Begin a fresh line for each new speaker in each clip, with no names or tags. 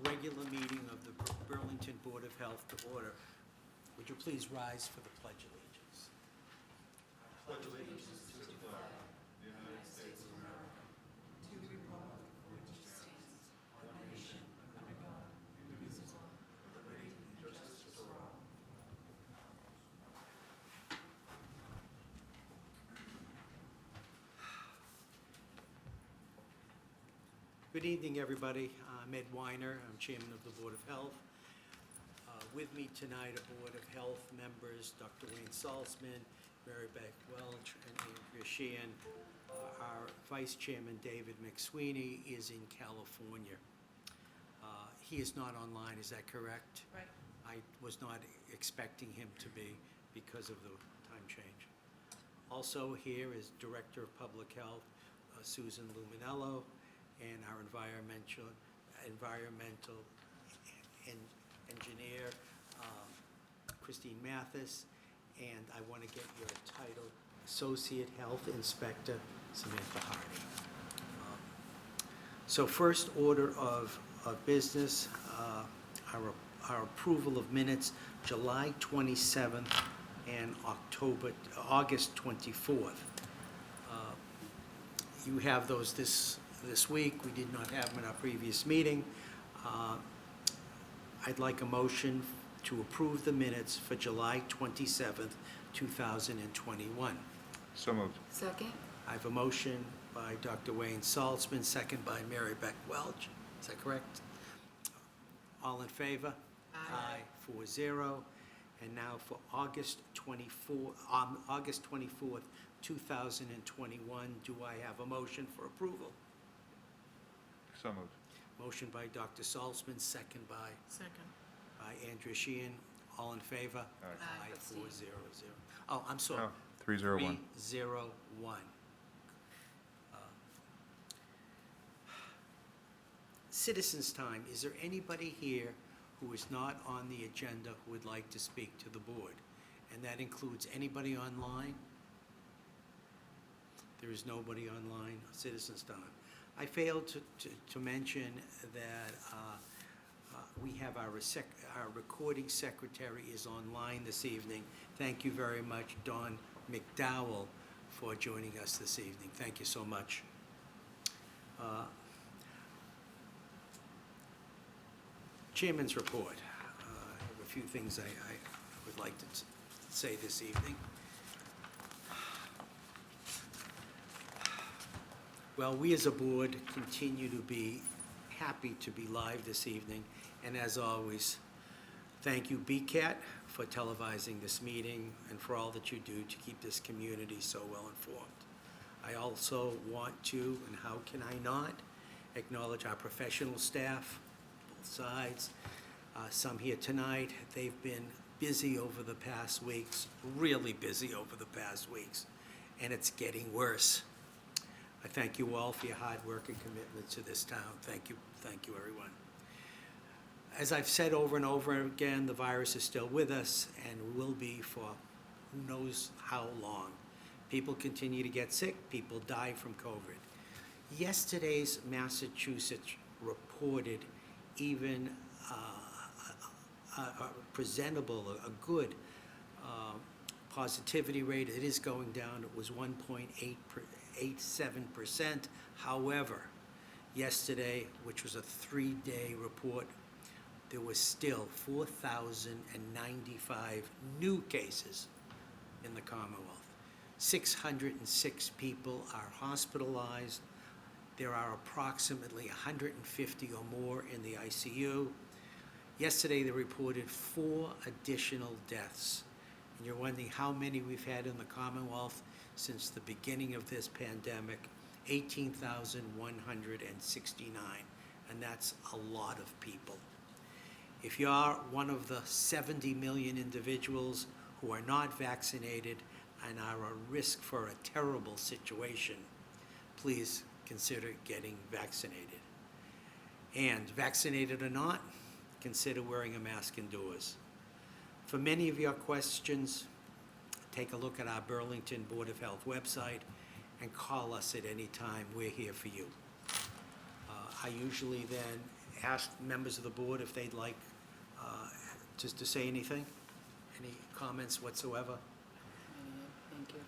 regular meeting of the Burlington Board of Health to order. Would you please rise for the Pledge of Allegiance?
Pledge allegiance to the flag of the United States of America, to the republic for which it stands, one nation, under God, indivisible, with liberty and justice for all.
Good evening, everybody. I'm Ed Weiner. I'm Chairman of the Board of Health. With me tonight are Board of Health members Dr. Wayne Saltzman, Mary Beth Welch, and Andrea Sheehan. Our Vice Chairman, David McSweeney, is in California. He is not online, is that correct?
Right.
I was not expecting him to be because of the time change. Also here is Director of Public Health, Susan Luminello, and our environmental engineer, Christine Mathis, and I want to get your title, Associate Health Inspector, Samantha Hardy. So first order of business, our approval of minutes, July 27th and August 24th. You have those this week. We did not have them in our previous meeting. I'd like a motion to approve the minutes for July 27th, 2021.
So moved.
Second?
I have a motion by Dr. Wayne Saltzman, second by Mary Beth Welch. Is that correct? All in favor?
Aye.
4-0. And now for August 24th, 2021, do I have a motion for approval?
So moved.
Motion by Dr. Saltzman, second by
Second.
Andrea Sheehan. All in favor?
Aye.
4-0-0. Oh, I'm sorry.
No, 301.
301. Citizens' time. Is there anybody here who is not on the agenda who would like to speak to the board? And that includes anybody online? There is nobody online. Citizens' time. I failed to mention that we have our recording secretary is online this evening. Thank you very much, Dawn McDowell, for joining us this evening. Thank you so much. Chairman's report. I have a few things I would like to say this evening. Well, we as a board continue to be happy to be live this evening, and as always, thank you, BCAT, for televising this meeting and for all that you do to keep this community so well informed. I also want to, and how can I not, acknowledge our professional staff, both sides. Some here tonight. They've been busy over the past weeks, really busy over the past weeks, and it's getting worse. I thank you all for your hard work and commitment to this town. Thank you, everyone. As I've said over and over again, the virus is still with us and will be for who knows how long. People continue to get sick, people die from COVID. Yesterday's Massachusetts reported even a good positivity rate. It is going down. It was 1.87%. However, yesterday, which was a 3-day report, there was still 4,095 new cases in the Commonwealth. 606 people are hospitalized. There are approximately 150 or more in the ICU. Yesterday, they reported 4 additional deaths. And you're wondering how many we've had in the Commonwealth since the beginning of this pandemic. 18,169, and that's a lot of people. If you are one of the 70 million individuals who are not vaccinated and are at risk for a terrible situation, please consider getting vaccinated. And vaccinated or not, consider wearing a mask indoors. For many of your questions, take a look at our Burlington Board of Health website and call us at any time. We're here for you. I usually then ask members of the board if they'd like just to say anything. Any comments whatsoever?
Thank you.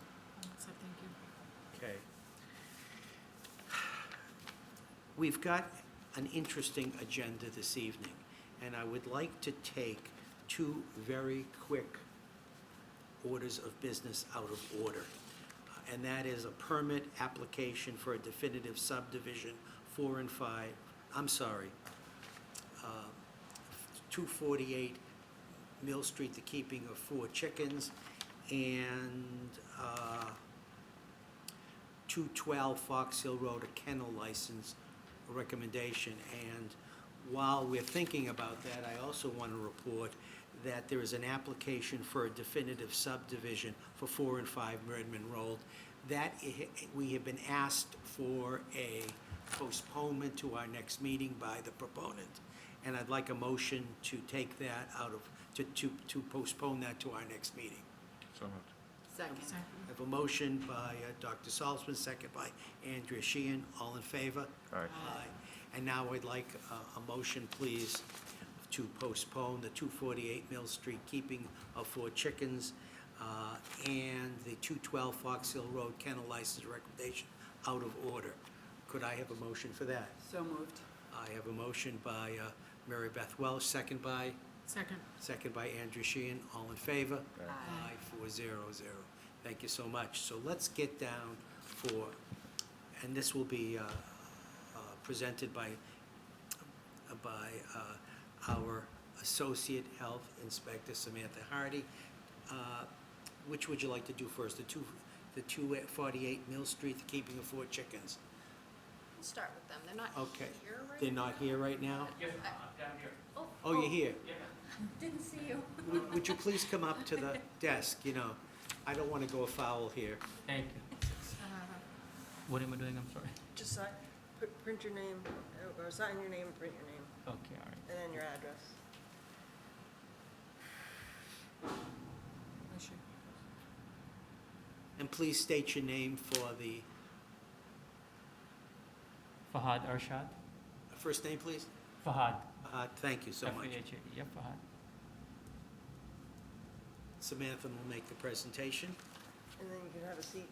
So thank you.
Okay. We've got an interesting agenda this evening, and I would like to take two very quick orders of business out of order. And that is a permit application for a definitive subdivision 4 and 5, 248 Mill Street, the keeping of 4 chickens, and 212 Fox Hill Road, a kennel license recommendation. And while we're thinking about that, I also want to report that there is an application for a definitive subdivision for 4 and 5 Redmond Road. That we have been asked for a postponement to our next meeting by the proponent. And I'd like a motion to take that out of, to postpone that to our next meeting.
So moved.
Second.
I have a motion by Dr. Salzman, second by Andrea Sheehan. All in favor?
Aye.
Aye. And now I'd like a motion, please, to postpone the 248 Mill Street keeping of 4 chickens and the 212 Fox Hill Road kennel license recommendation out of order. Could I have a motion for that?
So moved.
I have a motion by Mary Beth Welsh, second by Andrew Sheehan. All in favor?
Aye.
4-0-0. Thank you so much. So let's get down for, and this will be presented by our Associate Health Inspector, Samantha Hardy. Which would you like to do first? The 248 Mill Street, the keeping of 4 chickens?
We'll start with them. They're not
Okay.
here right now.
They're not here right now?
Yes, down here.
Oh, you're here.
Yeah.
Didn't see you.
Would you please come up to the desk? You know, I don't want to go afoul here.
Thank you. What am I doing? I'm sorry.
Just print your name, or sign your name and print your name,
Okay, all right.
and then your address.
And please state your name for the
Fahad Arshad.
first name, please.
Fahad.
Thank you so much.
F-A-H-A-D. Yeah, Fahad.
Samantha will make the presentation.
And then you can have a seat.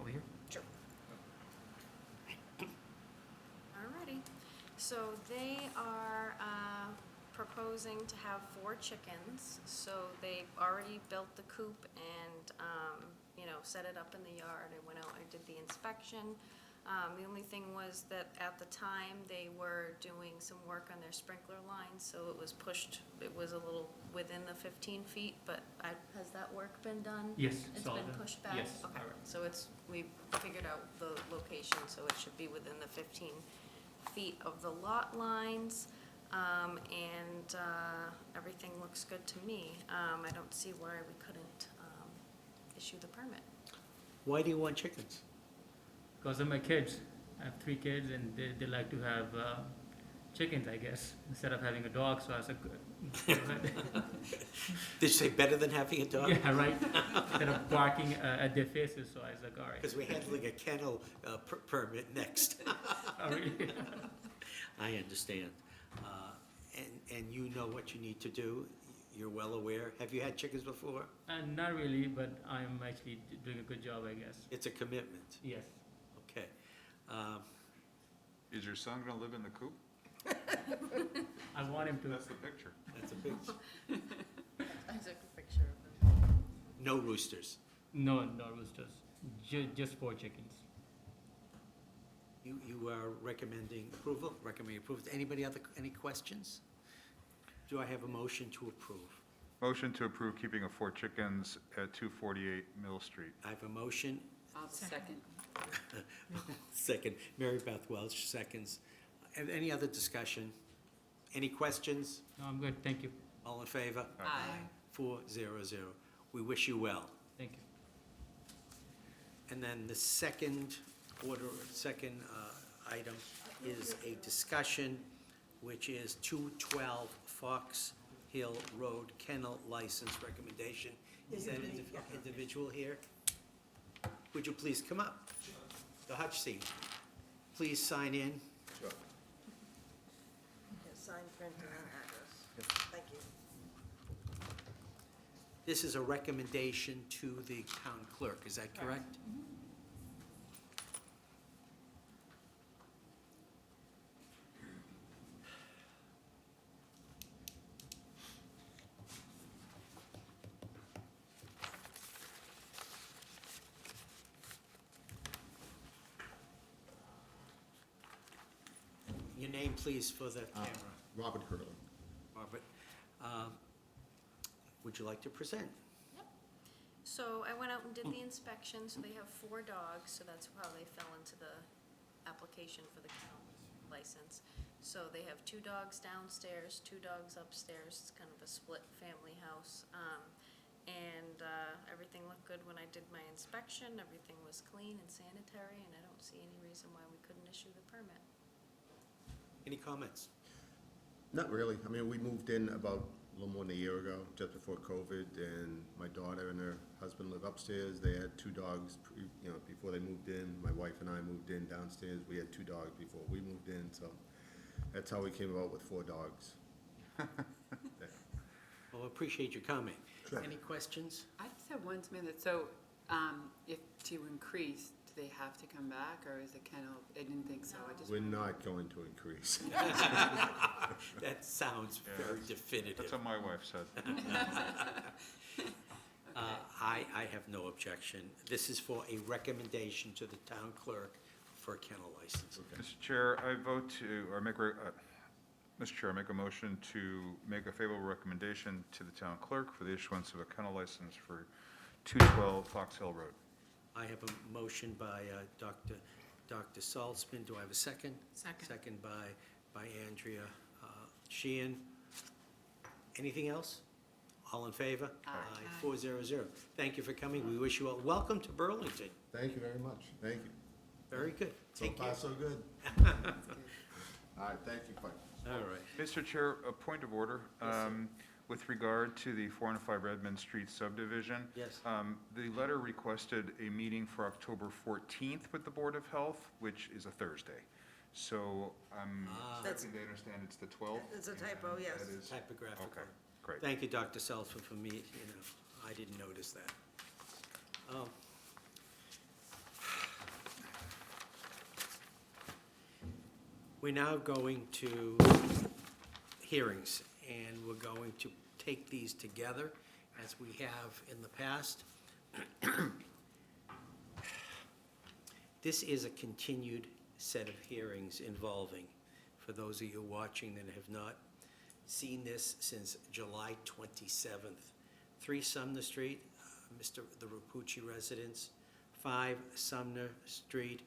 Over here.
Sure.
Alrighty. So they are proposing to have 4 chickens. So they've already built the coop and, set it up in the yard. I went out, I did the inspection. The only thing was that at the time, they were doing some work on their sprinkler line, so it was pushed, it was a little within the 15 feet, but has that work been done?
Yes,
It's
it's all
been
done.
pushed back?
Yes,
Okay,
all right.
so we figured out the location, so it should be within the 15 feet of the lot lines, and everything looks good to me. I don't see why we couldn't issue the permit.
Why do you want chickens?
Because of my kids. I have 3 kids and they like to have chickens, I guess, instead of having a dog, so I was like,
Did you say better than having a dog?
yeah, right. Instead of barking at their faces, so I was like, all right.
Because we're handling a kennel permit next.
All right.
I understand. And you know what you need to do. You're well aware. Have you had chickens before?
Not really, but I'm actually doing a good job, I guess.
It's a commitment.
Yes.
Okay.
Is your son gonna live in the coop?
I want him to.
That's the picture.
That's a big,
I took a picture of them.
no roosters.
No, no roosters. Just 4 chickens.
You are recommending approval? Recommending approval. Any questions? Do I have a motion to approve?
Motion to approve keeping of 4 chickens at 248 Mill Street.
I have a motion.
I'll second.
Second. Mary Beth Welch, seconds. Any other discussion? Any questions?
No, I'm good, thank you.
All in favor?
Aye.
4-0-0. We wish you well.
Thank you.
And then the second item is a discussion, which is 212 Fox Hill Road Kennel License Recommendation. Is that individual here? Would you please come up? The hutch seat. Please sign in.
print and address. Thank you.
This is a recommendation to the town clerk, is that correct? Your name, please, for the camera.
Robert Hurley.
Robert, would you like to present?
So I went out and did the inspection, so they have 4 dogs, so that's how they fell into the application for the kennel license. So they have 2 dogs downstairs, 2 dogs upstairs, it's kind of a split family house. And everything looked good when I did my inspection, everything was clean and sanitary, and I don't see any reason why we couldn't issue the permit.
Any comments?
Not really. I mean, we moved in about a little more than a year ago, just before COVID, and my daughter and her husband live upstairs. They had 2 dogs, before they moved in. My wife and I moved in downstairs. We had 2 dogs before we moved in, so that's how we came about with 4 dogs.
Well, I appreciate your comment.
Sure.
Any questions?
I just have one minute. So, if to increase, do they have to come back, or is the kennel, I didn't think so, I just.
We're not going to increase.
That sounds very definitive.
That's what my wife said.
I have no objection. This is for a recommendation to the town clerk for a kennel license.
Mr. Chair, I vote to, or make, Mr. Chair, I make a motion to make a favorable recommendation to the town clerk for the issuance of a kennel license for 212 Fox Hill Road.
I have a motion by Dr. Saltzman. Do I have a second?
Second.
Second by Andrea Sheehan. Anything else? All in favor?
Aye.
400. Thank you for coming. We wish you all, welcome to Burlington.
Thank you very much. Thank you.
Very good.
So
Take care.
far, so good. All right, thank you. Bye.
All right.
Mr. Chair, a point of order.
Yes, sir.
With regard to the 405 Redmond Street subdivision.
Yes.
The letter requested a meeting for October 14th with the Board of Health, which is a Thursday. So I'm
That's-
certain they understand it's the 12th.
It's a typo,
and
yes.
that is-
Typographical.
Okay, great.
Thank you, Dr. Saltzman, for me, I didn't notice that. We're now going to hearings, and we're going to take these together as we have in the past. This is a continued set of hearings involving, for those of you watching that have not seen this since July 27th. 3 Sumner Street, the Rapucci residence, 5 Sumner Street,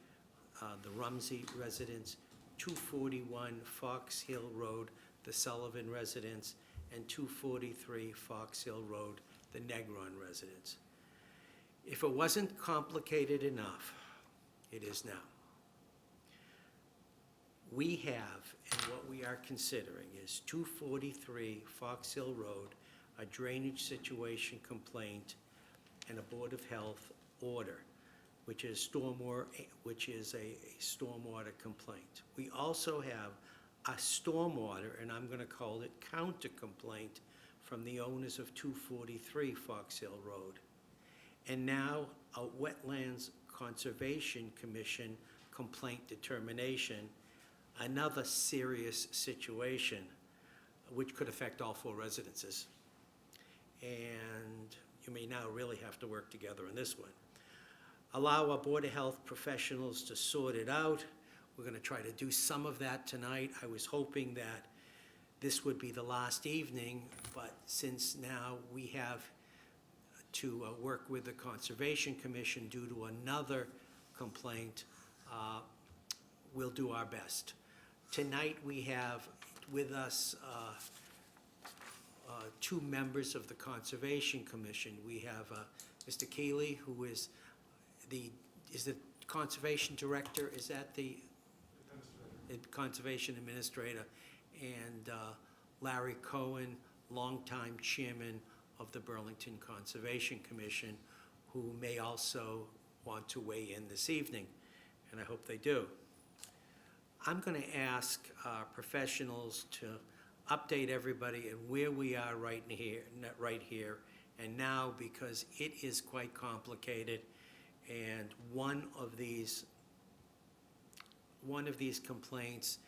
the Rumsey residence, 241 Fox Hill Road, the Sullivan residence, and 243 Fox Hill Road, the Negron residence. If it wasn't complicated enough, it is now. We have, and what we are considering is 243 Fox Hill Road, a drainage situation complaint, and a Board of Health order, which is a stormwater complaint. We also have a stormwater, and I'm going to call it counter complaint, from the owners of 243 Fox Hill Road. And now a Wetlands Conservation Commission complaint determination, another serious situation which could affect all 4 residences. And you may now really have to work together on this one. Allow our Board of Health professionals to sort it out. We're going to try to do some of that tonight. I was hoping that this would be the last evening, but since now we have to work with the Conservation Commission due to another complaint, we'll do our best. Tonight we have with us 2 members of the Conservation Commission. We have Mr. Keeley, who is the Conservation Director, is that the? Conservation Administrator, and Larry Cohen, longtime Chairman of the Burlington Conservation Commission, who may also want to weigh in this evening, and I hope they do. I'm going to ask our professionals to update everybody and where we are right here and now, because it is quite complicated, and one of these complaints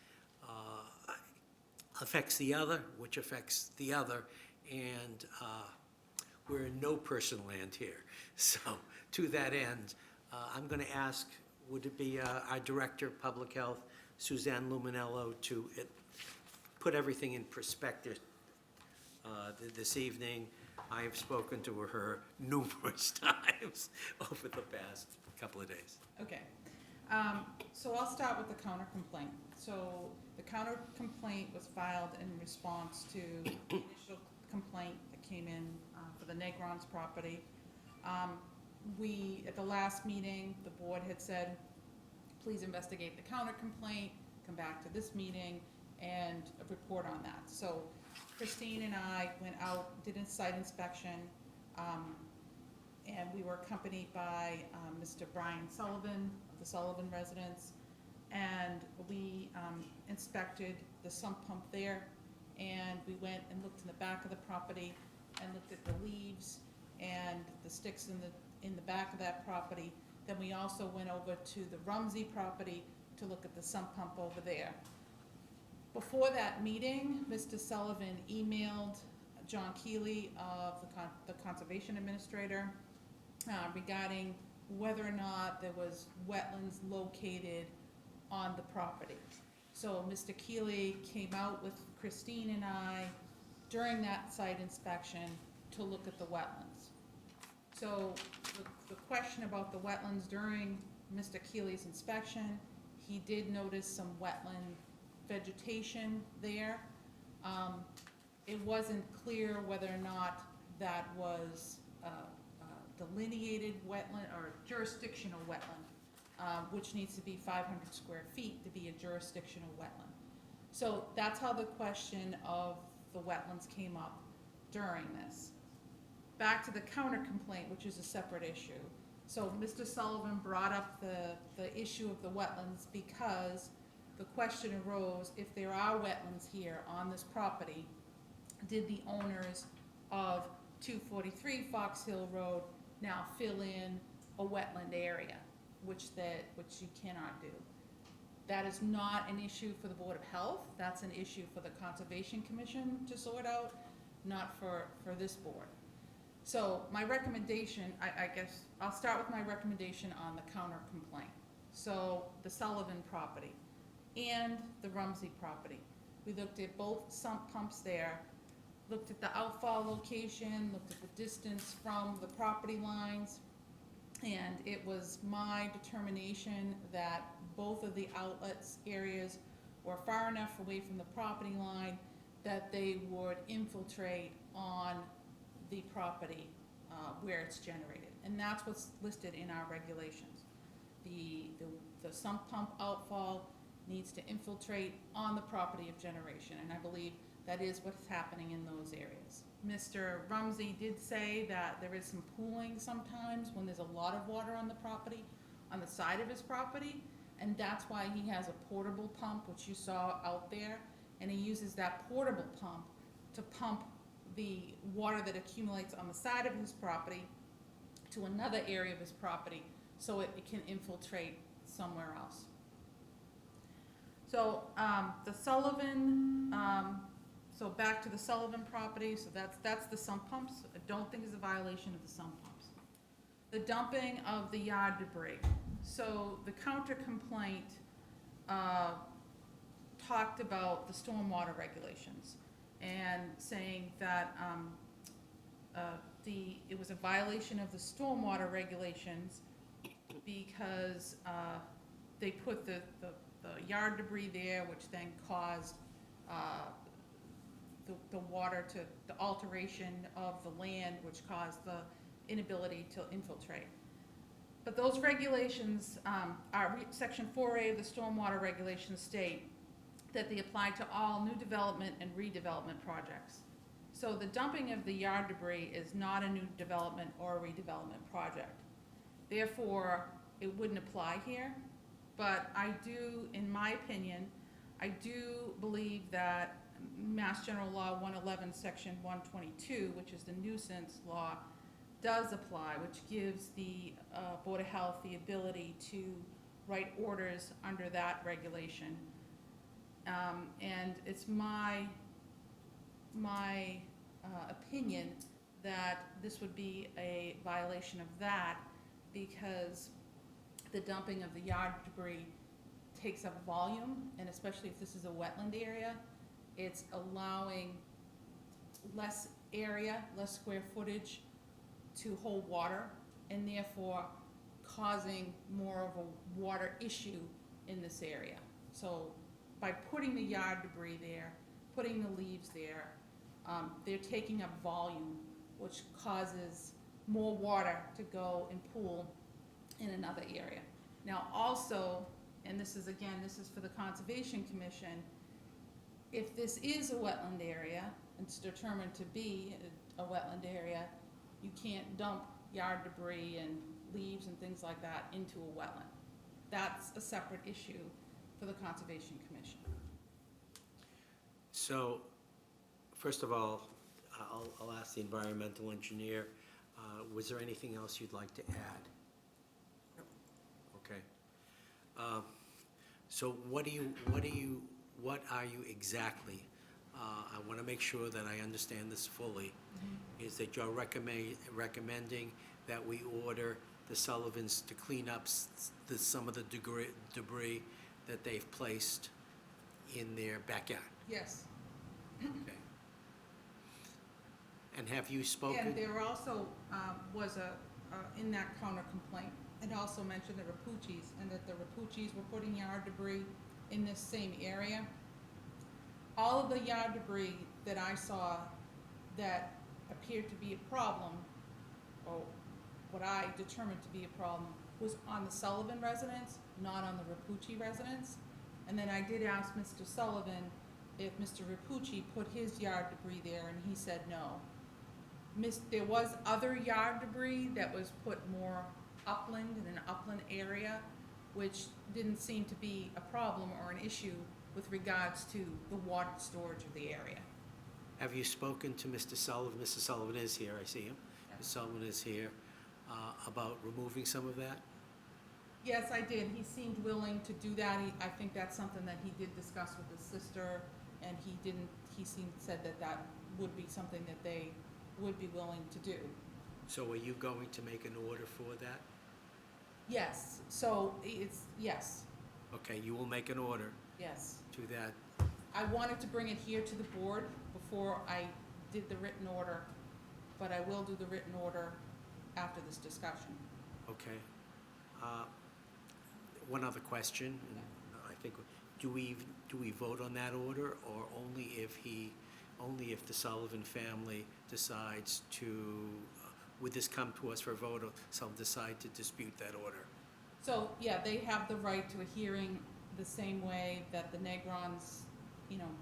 affects the other, which affects the other, and we're in no personal land here. So to that end, I'm going to ask, would it be our Director of Public Health, Suzanne Luminello, to put everything in perspective this evening. I have spoken to her numerous times over the past couple of days.
Okay, so I'll start with the counter complaint. So the counter complaint was filed in response to the initial complaint that came in for the Negrons property. At the last meeting, the board had said, please investigate the counter complaint, come back to this meeting, and report on that. So Christine and I went out, did a site inspection, and we were accompanied by Mr. Brian Sullivan of the Sullivan residence, and we inspected the sump pump there, and we went and looked in the back of the property and looked at the leaves and the sticks in the back of that property. Then we also went over to the Rumsey property to look at the sump pump over there. Before that meeting, Mr. Sullivan emailed John Keeley of the Conservation Administrator regarding whether or not there was wetlands located on the property. So Mr. Keeley came out with Christine and I during that site inspection to look at the wetlands. So the question about the wetlands during Mr. Keeley's inspection, he did notice some wetland vegetation there. It wasn't clear whether or not that was delineated wetland or jurisdictional wetland, which needs to be 500 square feet to be a jurisdictional wetland. So that's how the question of the wetlands came up during this. Back to the counter complaint, which is a separate issue. So Mr. Sullivan brought up the issue of the wetlands because the question arose, if there are wetlands here on this property, did the owners of 243 Fox Hill Road now fill in a wetland area, which you cannot do. That is not an issue for the Board of Health. That's an issue for the Conservation Commission to sort out, not for this board. So my recommendation, I guess, I'll start with my recommendation on the counter complaint. So the Sullivan property and the Rumsey property. We looked at both sump pumps there, looked at the outfall location, looked at the distance from the property lines, and it was my determination that both of the outlets areas were far enough away from the property line that they would infiltrate on the property where it's generated. And that's what's listed in our regulations. The sump pump outfall needs to infiltrate on the property of generation, and I believe that is what's happening in those areas. Mr. Rumsey did say that there is some pooling sometimes when there's a lot of water on the property, on the side of his property, and that's why he has a portable pump, which you saw out there, and he uses that portable pump to pump the water that accumulates on the side of his property to another area of his property so it can infiltrate somewhere else. So the Sullivan, so back to the Sullivan property, so that's the sump pumps. I don't think it's a violation of the sump pumps. The dumping of the yard debris. So the counter complaint talked about the stormwater regulations and saying that it was a violation of the stormwater regulations because they put the yard debris there, which then caused the water to, the alteration of the land, which caused the inability to infiltrate. But those regulations, Section 4A of the stormwater regulations state that they apply to all new development and redevelopment projects. So the dumping of the yard debris is not a new development or a redevelopment project. Therefore, it wouldn't apply here. But I do, in my opinion, I do believe that Mass General Law 111, Section 122, which is the nuisance law, does apply, which gives the Board of Health the ability to write orders under that regulation. And it's my opinion that this would be a violation of that, because the dumping of the yard debris takes up volume, and especially if this is a wetland area, it's allowing less area, less square footage to hold water, and therefore causing more of a water issue in this area. So by putting the yard debris there, putting the leaves there, they're taking up volume, which causes more water to go and pool in another area. Now also, and this is for the Conservation Commission, if this is a wetland area, and it's determined to be a wetland area, you can't dump yard debris and leaves and things like that into a wetland. That's a separate issue for the Conservation Commission.
So, first of all, I'll ask the environmental engineer, was there anything else you'd like to add? Okay. So what are you exactly, I want to make sure that I understand this fully, is that you're recommending that we order the Sullivans to clean up some of the debris that they've placed in their backyard?
Yes.
Okay. And have you spoken?
And there also was in that counter complaint, it also mentioned the Rapucci's, and that the Rapucci's were putting yard debris in this same area. All of the yard debris that I saw that appeared to be a problem, or what I determined to be a problem, was on the Sullivan residence, not on the Rapucci residence. And then I did ask Mr. Sullivan if Mr. Rapucci put his yard debris there, and he said no. There was other yard debris that was put more upland, in an upland area, which didn't seem to be a problem or an issue with regards to the water storage of the area.
Have you spoken to Mr. Sullivan? Mr. Sullivan is here, I see him.
Yeah.
Mr. Sullivan is here, about removing some of that?
Yes, I did. He seemed willing to do that. I think that's something that he did discuss with his sister, and he said that would be something that they would be willing to do.
So are you going to make an order for that?
Yes, so yes,
Okay, you will make an order
yes.
to that.
I wanted to bring it here to the board before I did the written order, but I will do the written order after this discussion.
Okay. One other question, and I think, do we vote on that order, or only if the Sullivan family decides to, would this come to us for a vote, or some decide to dispute that order?
So, yeah, they have the right to a hearing the same way that the Negrons,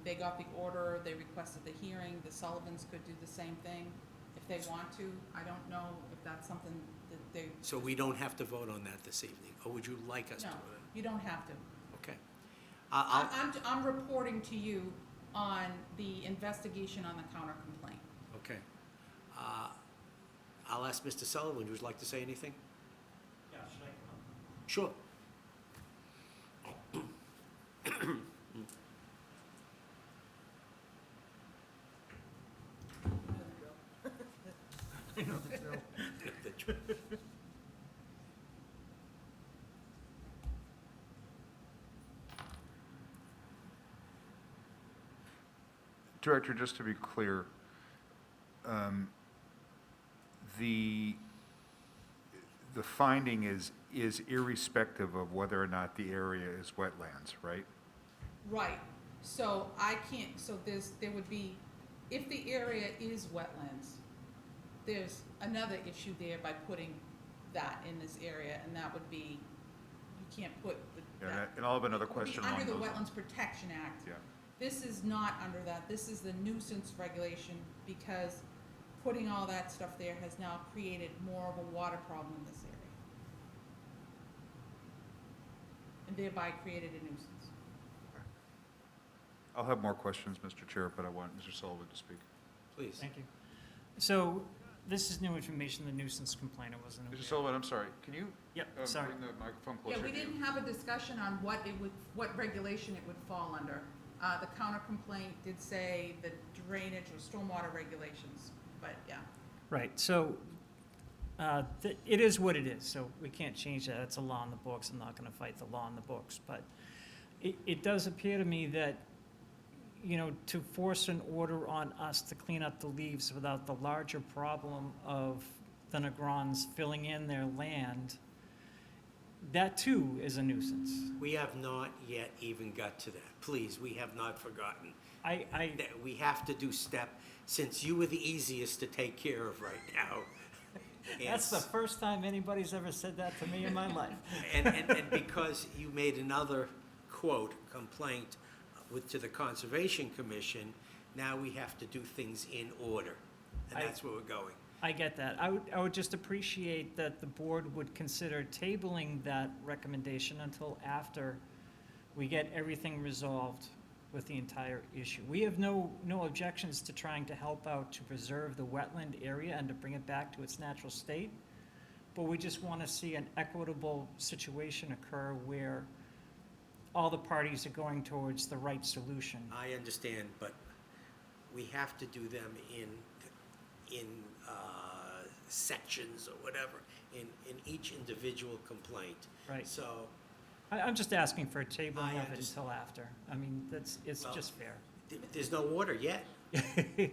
they got the order, they requested the hearing. The Sullivans could do the same thing if they want to. I don't know if that's something that they...
So we don't have to vote on that this evening, or would you like us to?
No, you don't have to.
Okay.
I'm reporting to you on the investigation on the counter complaint.
Okay. I'll ask Mr. Sullivan, would you like to say anything?
Yeah, should I come up?
Sure.
I know the drill.
Director, just to be clear, the finding is irrespective of whether or not the area is wetlands, right?
Right, so there would be, if the area is wetlands, there's another issue there by putting that in this area, and that would be, you can't put that.
And I'll have another question along
Under the
those.
Wetlands Protection Act.
Yeah.
This is not under that, this is the nuisance regulation, because putting all that stuff there has now created more of a water problem in this area. And thereby created a nuisance.
I'll have more questions, Mr. Chair, but I want Mr. Sullivan to speak.
Please.
Thank you. So this is new information, the nuisance complaint, I wasn't aware.
Mr. Sullivan, I'm sorry, can you
Yep, sorry.
bring the microphone
Yeah,
closer
we
to you?
didn't have a discussion on what regulation it would fall under. The counter complaint did say the drainage or stormwater regulations, but yeah.
Right, so it is what it is, so we can't change that. It's a law in the books. I'm not going to fight the law in the books. But it does appear to me that, you know, to force an order on us to clean up the leaves without the larger problem of the Negrons filling in their land, that too is a nuisance.
We have not yet even got to that. Please, we have not forgotten.
I
That we have to do step, since you were the easiest to take care of right now.
That's the
Yes.
first time anybody's ever said that to me in my life.
And because you made another, quote, complaint to the Conservation Commission, now we have to do things in order. And
I-
that's where we're going.
I get that. I would just appreciate that the board would consider tabling that recommendation until after we get everything resolved with the entire issue. We have no objections to trying to help out to preserve the wetland area and to bring it back to its natural state. But we just want to see an equitable situation occur where all the parties are going towards the right solution.
I understand, but we have to do them in sections or whatever, in each individual complaint.
Right.
So,
I'm just asking for a tabling
I
of it
understand.
until after. I mean, it's
Well-
just fair.
there's no order yet.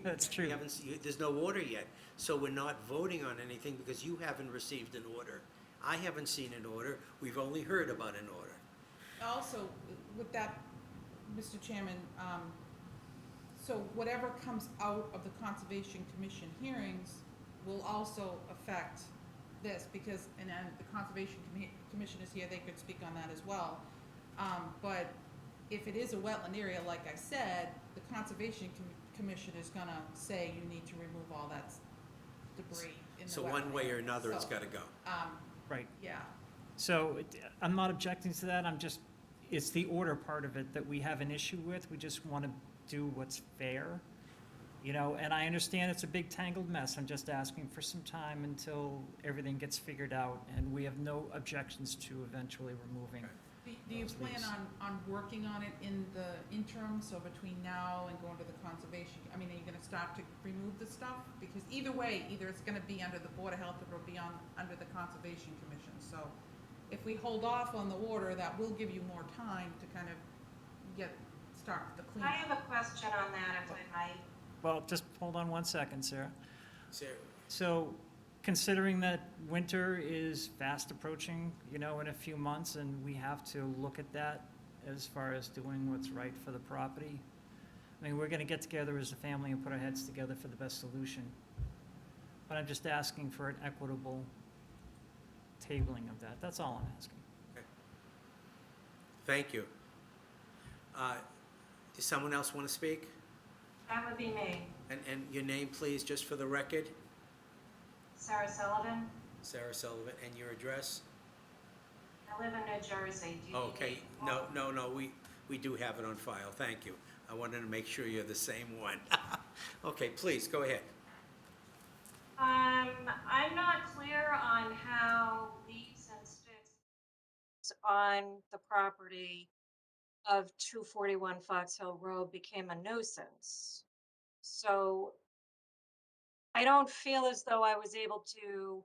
That's
We
true.
haven't, there's no order yet, so we're not voting on anything because you haven't received an order. I haven't seen an order, we've only heard about an order.
Also, with that, Mr. Chairman, so whatever comes out of the Conservation Commission hearings will also affect this, because, and then the Conservation Commission is here, they could speak on that as well. But if it is a wetland area, like I said, the Conservation Commission is gonna say you need to remove all that debris in the wetland.
So one way or
area.
another, it's
So,
gotta go.
Right.
Yeah.
So I'm not objecting to that. It's the order part of it that we have an issue with. We just want to do what's fair. You know, and I understand it's a big tangled mess. I'm just asking for some time until everything gets figured out, and we have no objections to eventually removing.
Okay.
Do you plan on working on it in the interim, so between now and going to the conservation, I mean, are you gonna start to remove the stuff? Because either way, either it's gonna be under the Board of Health or it'll be under the Conservation Commission, so if we hold off on the order, that will give you more time to kind of start the
I
cleanup.
have a question on that, if I might.
Well, just hold on one second, Sarah.
Sarah,
So considering that winter is fast approaching, you know, in a few months, and we have to look at that as far as doing what's right for the property, I mean, we're gonna get together as a family and put our heads together for the best solution. But I'm just asking for an equitable tabling of that. That's all I'm asking.
thank you. Does someone else want to speak?
That would be me,
And your name, please, just for the record?
Sarah Sullivan.
Sarah Sullivan, and your address?
I live in New Jersey. Do you
Okay,
need-
no, we do have it on file, thank you. I wanted to make sure you're the same one. Okay, please, go ahead.
I'm not clear on how leaves and sticks on the property of 241 Fox Hill Road became a nuisance. So I don't feel as though I was able to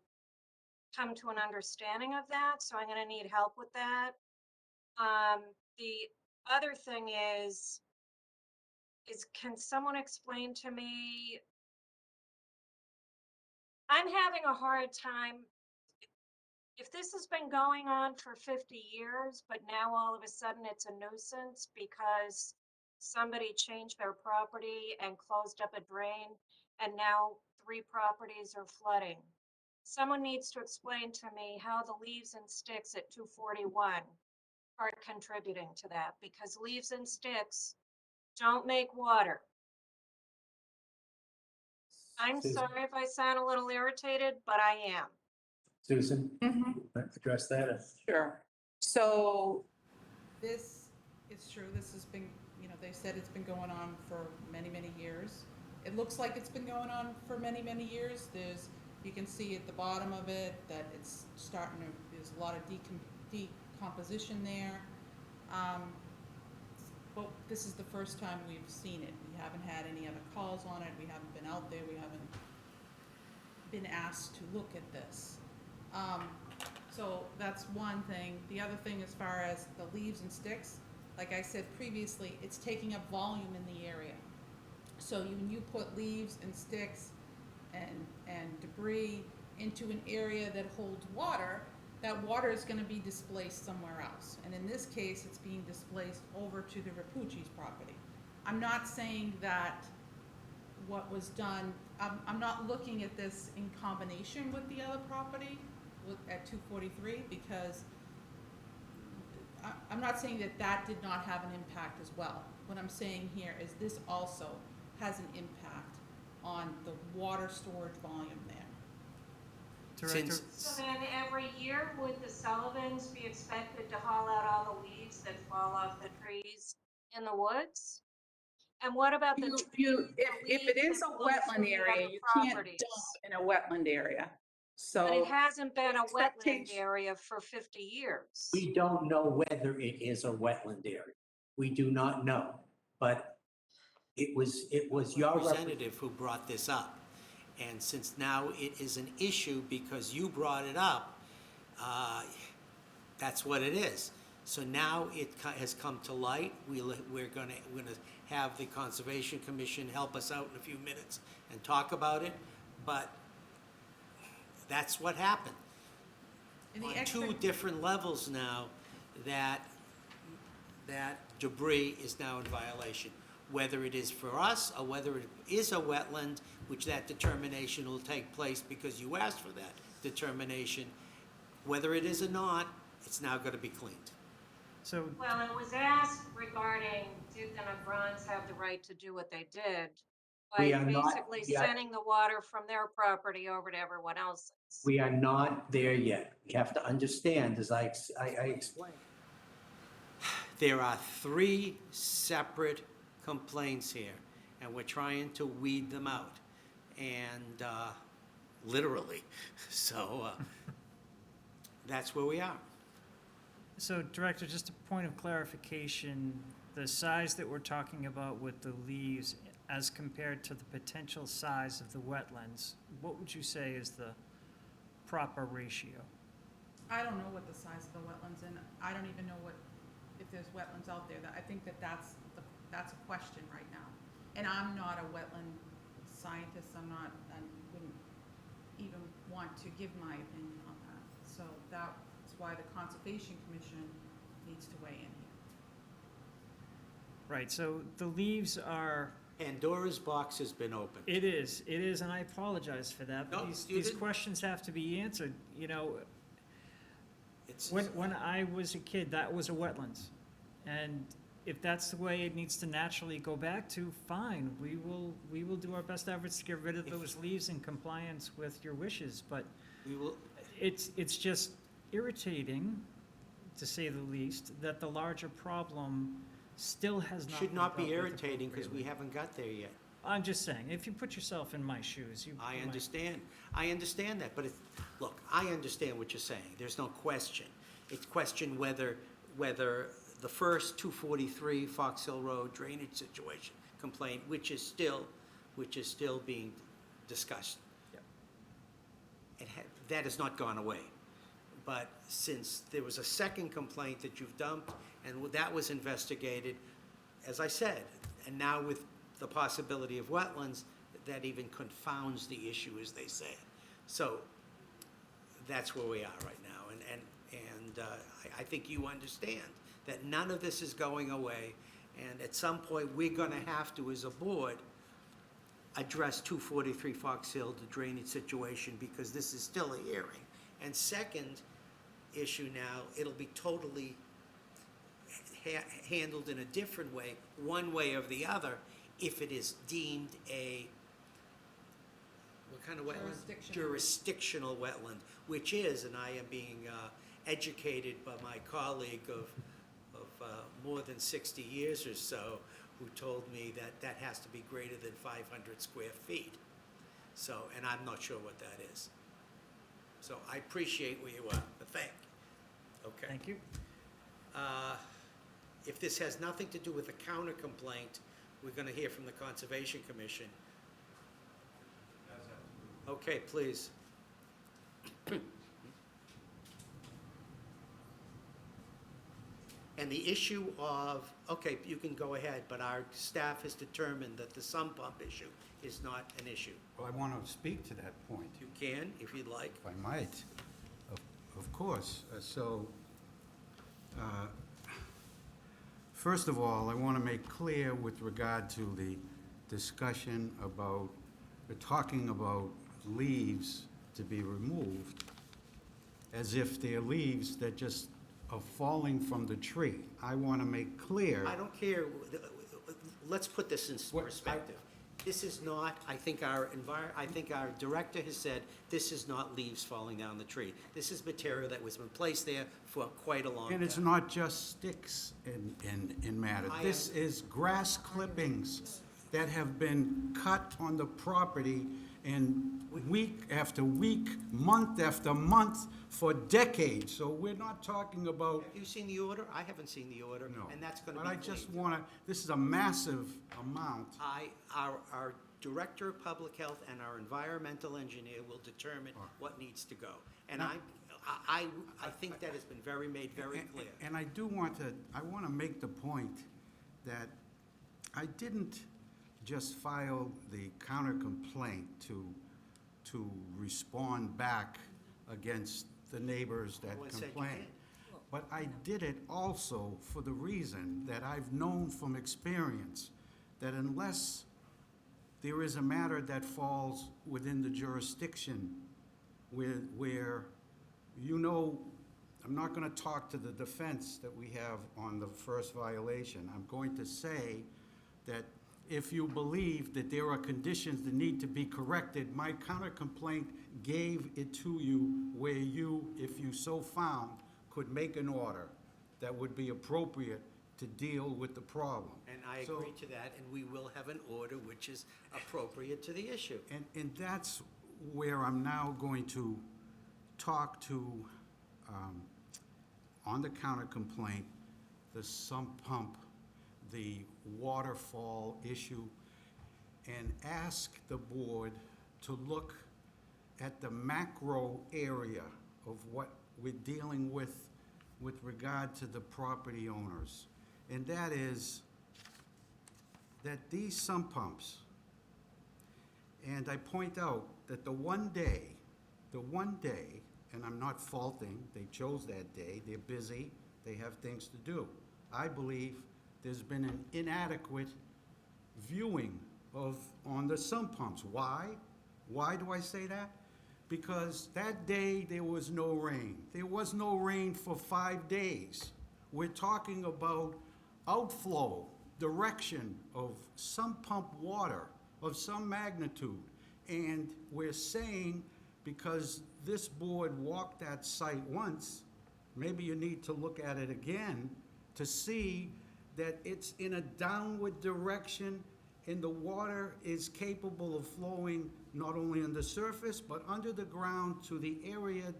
come to an understanding of that, so I'm gonna need help with that. The other thing is can someone explain to me? I'm having a hard time. If this has been going on for 50 years, but now all of a sudden it's a nuisance because somebody changed their property and closed up a drain, and now 3 properties are flooding. Someone needs to explain to me how the leaves and sticks at 241 are contributing to that, because leaves and sticks don't make water. I'm
Susan?
sorry if I sound a little irritated, but I am.
Susan,
Mhm.
address that.
Sure. So this is true, this has been, They said it's been going on for many, many years. It looks like it's been going on for many, many years. You can see at the bottom of it that it's starting to, there's a lot of decomposition there. But this is the first time we've seen it. We haven't had any other calls on it. We haven't been out there. We haven't been asked to look at this. So that's one thing. The other thing, as far as the leaves and sticks, like I said previously, it's taking up volume in the area. So when you put leaves and sticks and debris into an area that holds water, that water is gonna be displaced somewhere else. And in this case, it's being displaced over to the Rapucci's property. I'm not saying that what was done, I'm not looking at this in combination with the other property at 243, because I'm not saying that that did not have an impact as well. What I'm saying here is this also has an impact on the water storage volume there.
Director,
So then every year, would the Sullivans be expected to haul out all the leaves that fall off the trees in the woods? And what about the trees?
If it is a wetland area, you can't dump in a wetland area.
But it
So
hasn't been a wetland
expectation-
area for 50 years.
We don't know whether it is a wetland area. We do not know, but it was your representative who brought this up. And since now it is an issue because you brought it up, that's what it is. So now it has come to light. We're gonna have the Conservation Commission help us out in a few minutes and talk about it, but that's what happened.
And
On
the
two different levels now, that debris is now in violation. Whether it is for us or whether it is a wetland, which that determination will take place because you asked for that determination, whether it is or not, it's now gonna be cleaned.
so,
Well, it was asked regarding, did the Negrons have the right to do what they did? By
We are not
basically
yet.
sending the water from their property over to everyone else's.
We are not there yet. You have to understand, as I explained. There are 3 separate complaints here, and we're trying to weed them out, and literally. So that's where we are.
so Director, just a point of clarification, the size that we're talking about with the leaves as compared to the potential size of the wetlands, what would you say is the proper ratio?
I don't know what the size of the wetlands, and I don't even know if there's wetlands out there. I think that's a question right now. And I'm not a wetland scientist. I wouldn't even want to give my opinion on that. So that's why the Conservation Commission needs to weigh in here.
Right, so the leaves are,
Pandora's box has been opened.
it is, and I apologize for that, but
No,
these
you didn't.
questions have to be answered, you know.
It's
When I was a kid, that was a wetlands, and if that's the way it needs to naturally go back to, fine, we will do our best efforts to get rid of those leaves in compliance with your wishes, but
we will.
it's just irritating, to say the least, that the larger problem still has not.
Should not
been
be
dealt with
irritating because we
appropriately.
haven't got there yet.
I'm just saying, if you put yourself in my shoes, you.
I
might-
understand. I understand that, but look, I understand what you're saying. There's no question. It's question whether the first 243 Fox Hill Road drainage situation complaint, which is still being discussed.
Yep.
That has not gone away. But since there was a second complaint that you've dumped, and that was investigated, as I said, and now with the possibility of wetlands, that even confounds the issue, as they say. So that's where we are right now, and I think you understand that none of this is going away, and at some point, we're gonna have to, as a board, address 243 Fox Hill, the drainage situation, because this is still a hearing. And second issue now, it'll be totally handled in a different way, one way or the other, if it is deemed a, what kind of wetland? Jurisdictional wetland, which is, and I am being educated by my colleague of more than 60 years or so, who told me that that has to be greater than 500 square feet. So, and I'm not sure what that is. So I appreciate where you are, but thank you. Okay.
Thank you.
If this has nothing to do with a counter complaint, we're going to hear from the Conservation Commission. Okay, please. And the issue of, okay, you can go ahead, but our staff has determined that the sump pump issue is not an issue.
Well, I want to speak to that point,
You can, if you'd like.
if I might. Of course. First of all, I want to make clear with regard to the discussion about, we're talking about leaves to be removed, as if they're leaves that just are falling from the tree. I want to make clear.
I don't care, let's put this in
What-
perspective. This is not, I think our director has said, this is not leaves falling down the tree. This is material that was in place there for quite a long time.
And it's not just sticks in matter.
I
This is grass clippings that have been cut on the property, and week after week, month after month, for decades. So we're not talking about,
Have you seen the order? I haven't seen the order.
no.
And that's gonna be
But I just
cleaned.
want to, this is a massive amount.
Our Director of Public Health and our environmental engineer will determine what needs to go. And I think that has been made very clear.
And I do want to, I want to make the point that I didn't just file the counter complaint to respond back against the neighbors that
one said you
complained.
did.
But I did it also for the reason that I've known from experience, that unless there is a matter that falls within the jurisdiction where, you know, I'm not going to talk to the defense that we have on the first violation. I'm going to say that if you believe that there are conditions that need to be corrected, my counter complaint gave it to you where you, if you so found, could make an order that would be appropriate to deal with the problem.
And I
So-
agree to that, and we will have an order which is appropriate to the issue.
And that's where I'm now going to talk to, on the counter complaint, the sump pump, the waterfall issue, and ask the board to look at the macro area of what we're dealing with regard to the property owners. And that is that these sump pumps, and I point out that the one day, and I'm not faulting, they chose that day, they're busy, they have things to do. I believe there's been an inadequate viewing on the sump pumps. Why? Why do I say that? Because that day there was no rain. There was no rain for 5 days. We're talking about outflow, direction of sump pump water of some magnitude. And we're saying, because this board walked that site once, maybe you need to look at it again to see that it's in a downward direction and the water is capable of flowing not only on the surface, but under the ground to the area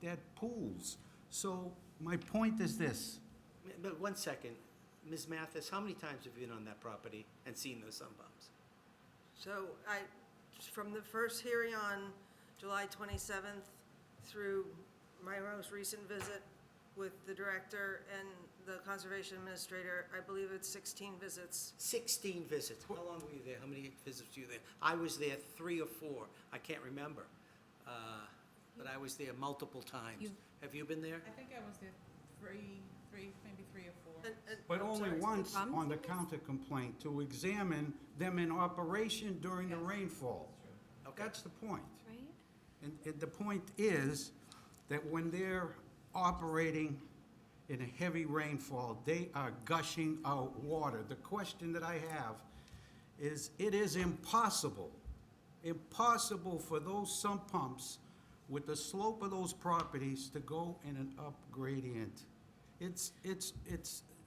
that pools. So my point is this.
But 1 second, Ms. Mathis, how many times have you been on that property and seen those sump pumps?
So from the first hearing on July 27th through my most recent visit with the director and the conservation administrator, I believe it's 16 visits.
16 visits. How long were you there? How many visits were you there? I was there 3 or 4. I can't remember. But I was there multiple times. Have you been there?
I think I was there maybe three or four.
But
I'm
only
sorry.
once on the counter complaint to examine them in operation during the rainfall.
Okay.
That's the point.
Right?
And the point is that when they're operating in a heavy rainfall, they are gushing out water. The question that I have is, it is impossible for those sump pumps with the slope of those properties to go in an up gradient.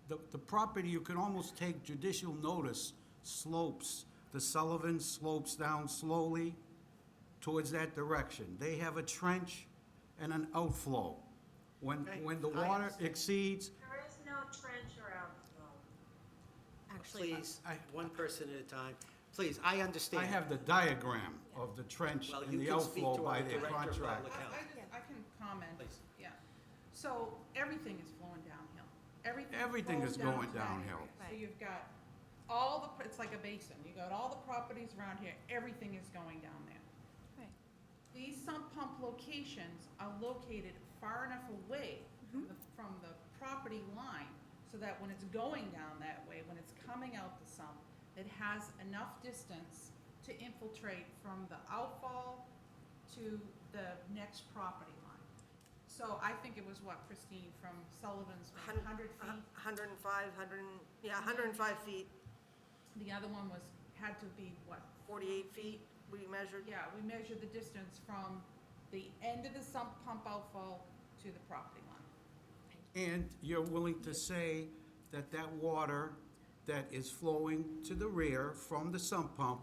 the property, you can almost take judicial notice, slopes. The Sullivan slopes down slowly towards that direction. They have a trench and an outflow. When the
I
water
understand.
exceeds,
There is no trench or outflow.
Actually,
Please, one person at a time. Please, I understand.
I have the diagram of the trench
Well,
and
you
the
can speak
outflow
to
by
our
their
Director of
contract.
Public Health.
I can comment.
Please.
Yeah. So everything is flowing downhill.
Everything
flows
is
down
going
to that
downhill.
area. So you've got all the, it's like a basin. You got all the properties around here, everything is going down there.
Right.
These sump pump locations are located far enough away from the property line so that when it's going down that way, when it's coming out the sump, it has enough distance to infiltrate from the outfall to the next property line. So I think it was what, Christine, from Sullivan's, 100 feet?
105, 105 feet,
The other one was, had to be what?
48 feet we measured.
Yeah, we measured the distance from the end of the sump pump outfall to the property line.
And you're willing to say that that water that is flowing to the rear from the sump pump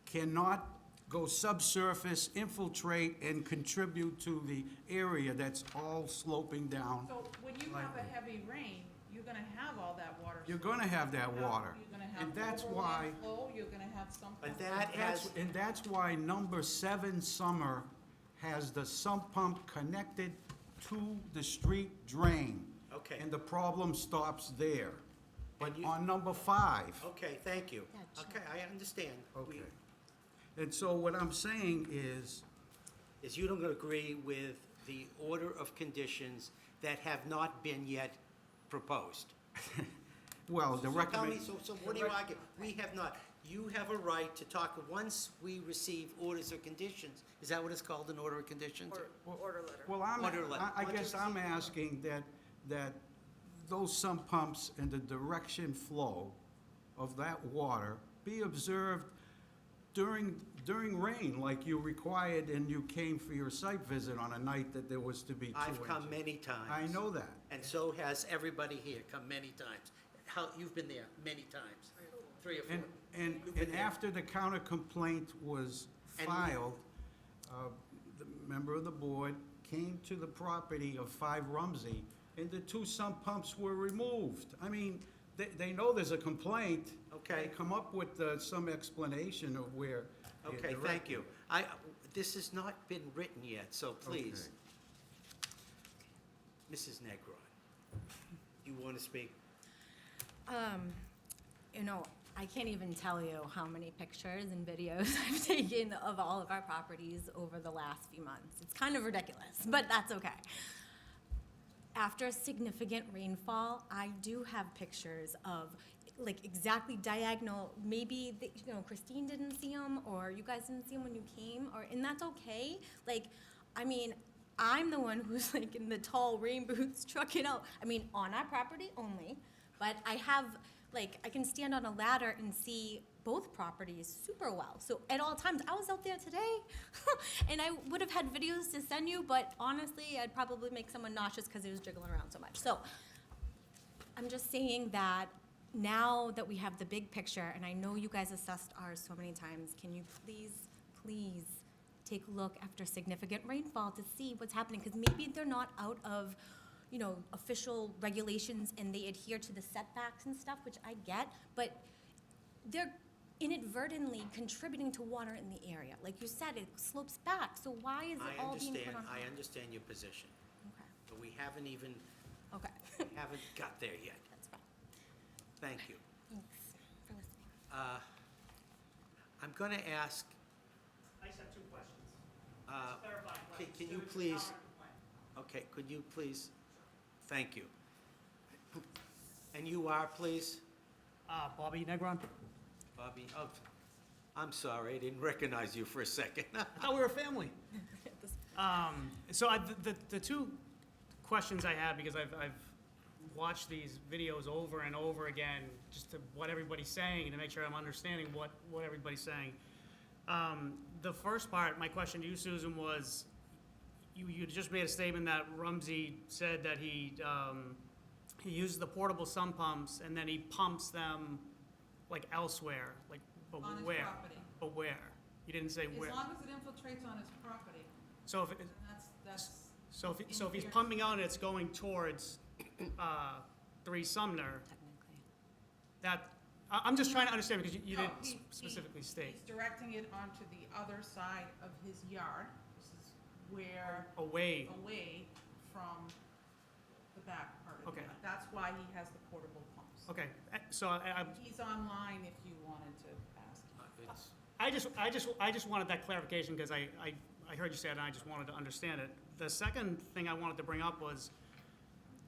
cannot go subsurface, infiltrate, and contribute to the area that's all sloping down?
So when you have a heavy rain, you're gonna have all that water.
You're gonna have that water.
You're gonna
And that's
have
why,
overland flow, you're gonna have some.
But that has,
and that's why number 7 Summer has the sump pump connected to the street drain.
okay,
And the problem stops there. But
And you-
on number 5,
okay, thank you. Okay, I understand.
okay. And so what I'm saying is,
Is you don't agree with the order of conditions that have not been yet proposed?
well, the
So tell me,
recommend,
so what do you argue? We have not. You have a right to talk, once we receive orders of conditions, is that what it's called, an order of conditions?
Or order letter.
well,
Order letter.
I guess I'm asking that those sump pumps and the direction flow of that water be observed during rain, like you required and you came for your site visit on a night that there was to be 2
I've
inches.
come many times.
I know that.
And so has everybody here, come many times. How, you've been there many times, 3 or 4.
And
You've been there.
after the counter complaint was
And-
filed, the member of the board came to the property of 5 Rumsey, and the 2 sump pumps were removed. I mean, they know there's a complaint.
Okay.
They come up with some explanation of where. they're
Okay, thank
directed.
you. This has not been written yet, so please. Mrs. Negron, you want to speak?
You know, I can't even tell you how many pictures and videos I've taken of all of our properties over the last few months. It's kind of ridiculous, but that's okay. After a significant rainfall, I do have pictures of like exactly diagonal, maybe, Christine didn't see them, or you guys didn't see them when you came, and that's okay. Like, I mean, I'm the one who's like in the tall rain boots trucking out, on our property only, but I have, I can stand on a ladder and see both properties super well. So at all times, I was out there today, and I would have had videos to send you, but honestly, I'd probably make someone nauseous because it was jiggling around so much. So I'm just saying that now that we have the big picture, and I know you guys assessed ours so many times, can you please take a look after significant rainfall to see what's happening? Because maybe they're not out of, official regulations and they adhere to the setbacks and stuff, which I get, but they're inadvertently contributing to water in the area. Like you said, it slopes back, so why is it all being put on hold?
I understand your position,
Okay,
but we haven't even,
okay,
haven't got there yet.
that's fine.
Thank you.
Thanks for listening.
I'm going to ask,
I just have 2 questions.
uh,
Clarifying
can you
questions.
please, okay, could you please, thank you. And you are, please?
Bobby Negron.
Bobby, oh, I'm sorry, I didn't recognize you for a second.
I thought we were a family. So the 2 questions I have, because I've watched these videos over and over again, just to what everybody's saying, and to make sure I'm understanding what everybody's saying. The first part, my question to you, Susan, was, you just made a statement that Rumsey said that he he uses the portable sump pumps, and then he pumps them, like, elsewhere, like, but
On his
where?
property.
But where? He didn't say where.
As long as it infiltrates on his property,
So if,
then that's.
so if he's pumping out and it's going towards 3 Sumner,
Technically.
that, I'm just trying to understand, because you
No,
didn't
he-
specifically state.
He's directing it onto the other side of his yard. This is where,
Away.
from the back part of the
Okay.
yard. That's why he has the portable pumps.
Okay, so I'm
He's online if you wanted to ask.
It's,
I just wanted that clarification, because I heard you say it, and I just wanted to understand it. The second thing I wanted to bring up was,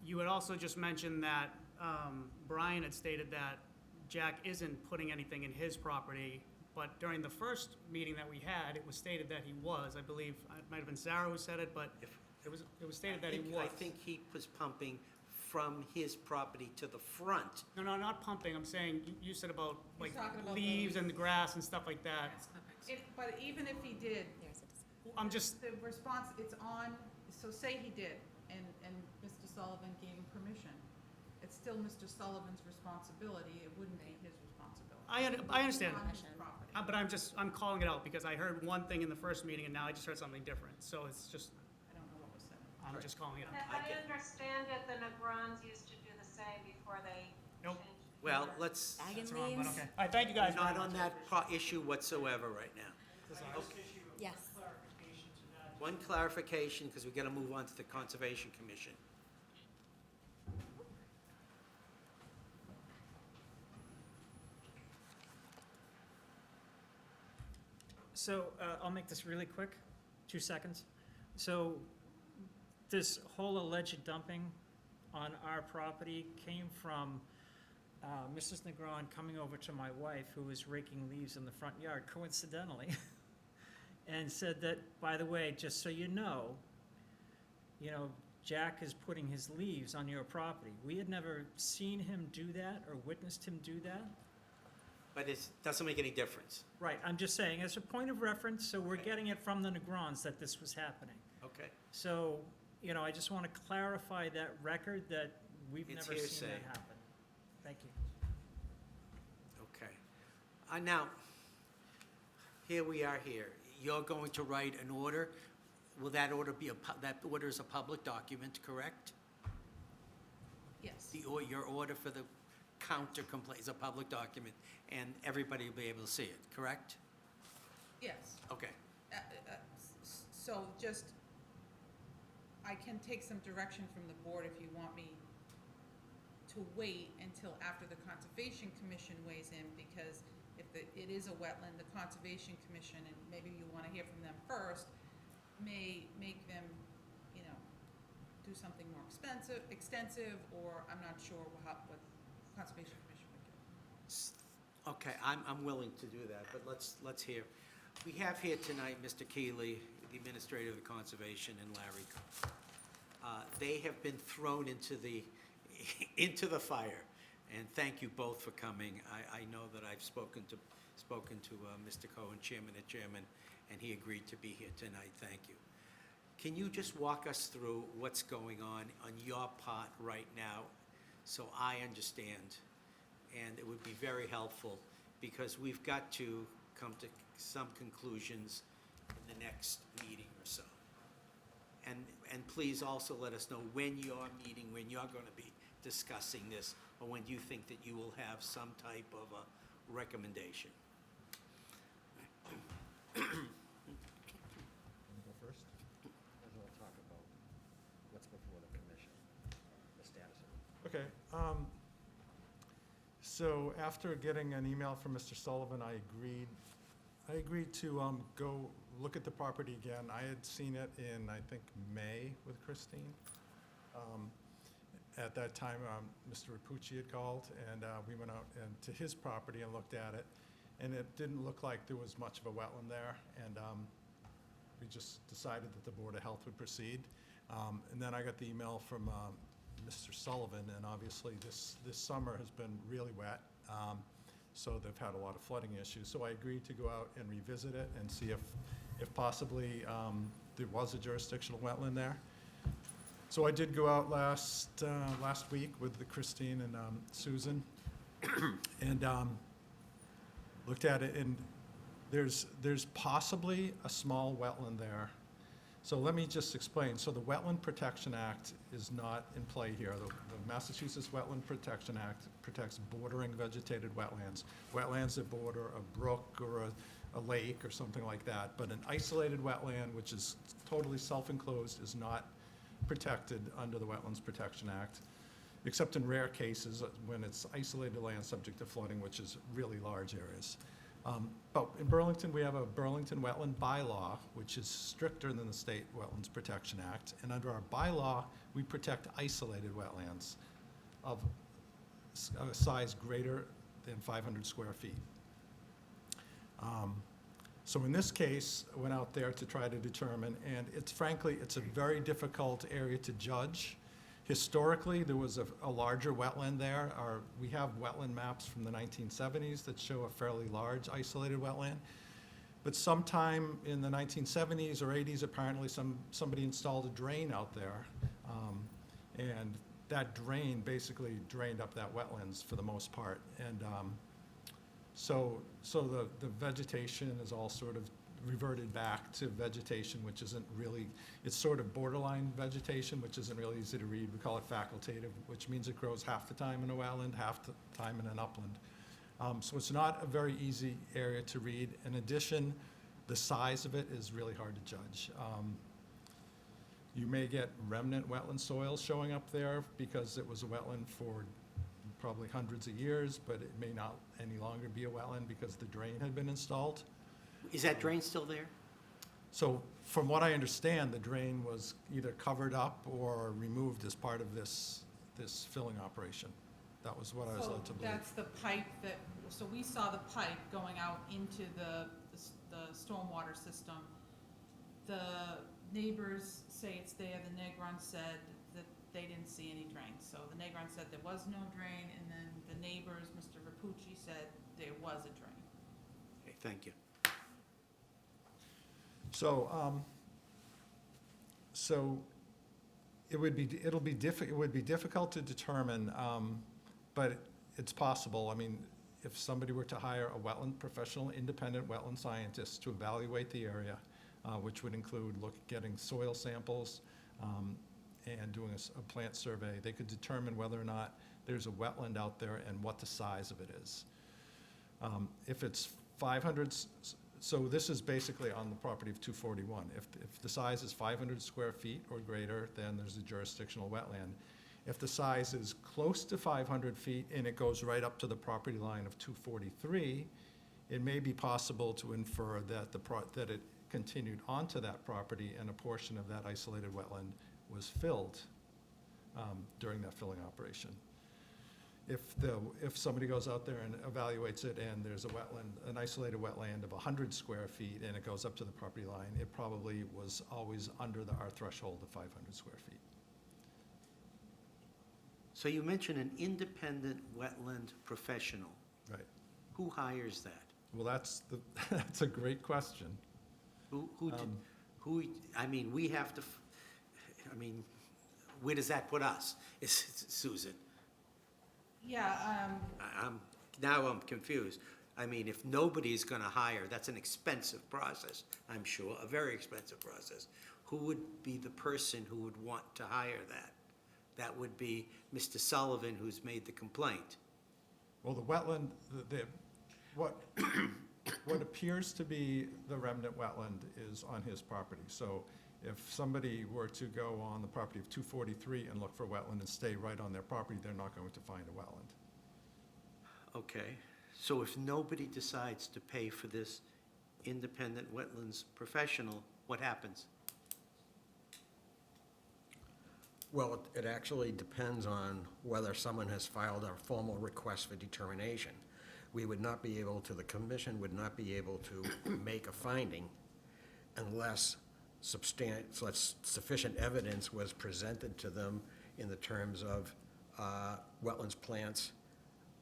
you had also just mentioned that Brian had stated that Jack isn't putting anything in his property, but during the first meeting that we had, it was stated that he was. I believe, it might have been Sarah who said it, but it was stated that he was.
I think he was pumping from his property to the front.
No, not pumping, I'm saying, you said about, like,
talking about
leaves
those-
and the grass and stuff like that.
But even if he did,
There's a discussion.
I'm just,
the response, it's on, so say he did, and Mr. Sullivan gave him permission. It's still Mr. Sullivan's responsibility, it wouldn't be his responsibility.
I understand.
On his property.
But I'm calling it out, because I heard one thing in the first meeting, and now I just heard something different. So it's just,
I don't know what was said.
I'm just calling it out.
As I understand it, the Negrons used to do the same before they
Nope.
changed. the
Well,
order.
let's,
Bag and
That's wrong, but
leaves?
okay. All right, thank you guys
we're
very
not on
much.
that issue whatsoever right now.
Yes.
One clarification, because we got to move on to the Conservation Commission.
So I'll make this really quick, 2 seconds. So this whole alleged dumping on our property came from Mrs. Negron coming over to my wife, who was raking leaves in the front yard, coincidentally, and said that, by the way, just so you know, Jack is putting his leaves on your property. We had never seen him do that or witnessed him do that.
But it doesn't make any difference.
Right, I'm just saying, as a point of reference, so we're getting it from the Negrons that this was happening.
Okay?
So, I just want to clarify that record that we've
It's
never seen
hearsay.
that happen. Thank you.
Okay. Now, here we are here. You're going to write an order. Will that order be that order is a public document, correct?
Yes.
Your order for the counter complaint is a public document, and everybody will be able to see it, correct?
Yes.
Okay.
So just, I can take some direction from the board if you want me to wait until after the Conservation Commission weighs in, because if it is a wetland, the Conservation Commission, and maybe you want to hear from them first, may make them, do something more extensive, or I'm not sure what Conservation Commission would do.
Okay, I'm willing to do that, but let's hear. We have here tonight Mr. Keeley, the Administrator of the Conservation, and Larry. They have been thrown into the fire, and thank you both for coming. I know that I've spoken to Mr. Cohen, Chairman and Chairman, and he agreed to be here tonight. Thank you. Can you just walk us through what's going on your part right now, so I understand? And it would be very helpful, because we've got to come to some conclusions in the next meeting or so. And please also let us know when you're meeting, when you're going to be discussing this, or when you think that you will have some type of a recommendation.
Wanna go first? And then we'll talk about what's before the commission, the status of it.
Okay. So after getting an email from Mr. Sullivan, I agreed to go look at the property again. I had seen it in, I think, May with Christine. At that time, Mr. Rapucci had called, and we went out to his property and looked at it. And it didn't look like there was much of a wetland there, and we just decided that the Board of Health would proceed. And then I got the email from Mr. Sullivan, and obviously this summer has been really wet, so they've had a lot of flooding issues. So I agreed to go out and revisit it and see if possibly there was a jurisdictional wetland there. So I did go out last week with Christine and Susan, and looked at it, and there's possibly a small wetland there. So let me just explain. So the Wetland Protection Act is not in play here. The Massachusetts Wetland Protection Act protects bordering vegetated wetlands, wetlands that border a brook or a lake or something like that. But an isolated wetland, which is totally self-enclosed, is not protected under the Wetlands Protection Act, except in rare cases when it's isolated land subject to flooding, which is really large areas. But in Burlington, we have a Burlington Wetland Bylaw, which is stricter than the State Wetlands Protection Act. And under our bylaw, we protect isolated wetlands of a size greater than 500 square feet. So in this case, I went out there to try to determine, and frankly, it's a very difficult area to judge. Historically, there was a larger wetland there. We have wetland maps from the 1970s that show a fairly large isolated wetland. But sometime in the 1970s or 80s, apparently somebody installed a drain out there. And that drain basically drained up that wetlands for the most part. And so the vegetation is all sort of reverted back to vegetation, which isn't really, it's sort of borderline vegetation, which isn't really easy to read. We call it facultative, which means it grows half the time in a wetland, half the time in an upland. So it's not a very easy area to read. In addition, the size of it is really hard to judge. You may get remnant wetland soils showing up there because it was a wetland for probably hundreds of years, but it may not any longer be a wetland because the drain had been installed.
Is that drain still there?
So from what I understand, the drain was either covered up or removed as part of this filling operation. That was what I was led to believe.
So that's the pipe so we saw the pipe going out into the stormwater system. The neighbors say it's there, the Negron said that they didn't see any drain. So the Negron said there was no drain, and then the neighbors, Mr. Rapucci, said there was a drain.
Okay, thank you.
So it would be difficult to determine, but it's possible. I mean, if somebody were to hire a wetland professional, independent wetland scientist to evaluate the area, which would include getting soil samples and doing a plant survey, they could determine whether or not there's a wetland out there and what the size of it is. If it's 500, so this is basically on the property of 241. If the size is 500 square feet or greater, then there's a jurisdictional wetland. If the size is close to 500 feet and it goes right up to the property line of 243, it may be possible to infer that that it continued onto that property and a portion of that isolated wetland was filled during that filling operation. If somebody goes out there and evaluates it and there's a wetland, an isolated wetland of 100 square feet and it goes up to the property line, it probably was always under our threshold of 500 square feet.
So you mentioned an independent wetland professional.
Right.
Who hires that?
Well, that's a great question.
I mean, we have to, where does that put us, Susan?
Yeah,
Now I'm confused. I mean, if nobody's gonna hire, that's an expensive process, I'm sure, a very expensive process. Who would be the person who would want to hire that? That would be Mr. Sullivan, who's made the complaint.
Well, the wetland, what appears to be the remnant wetland is on his property. So if somebody were to go on the property of 243 and look for a wetland and stay right on their property, they're not going to find a wetland.
Okay, so if nobody decides to pay for this independent wetlands professional, what happens?
Well, it actually depends on whether someone has filed a formal request for determination. We would not be able to, the commission would not be able to make a finding unless sufficient evidence was presented to them in the terms of wetlands plants,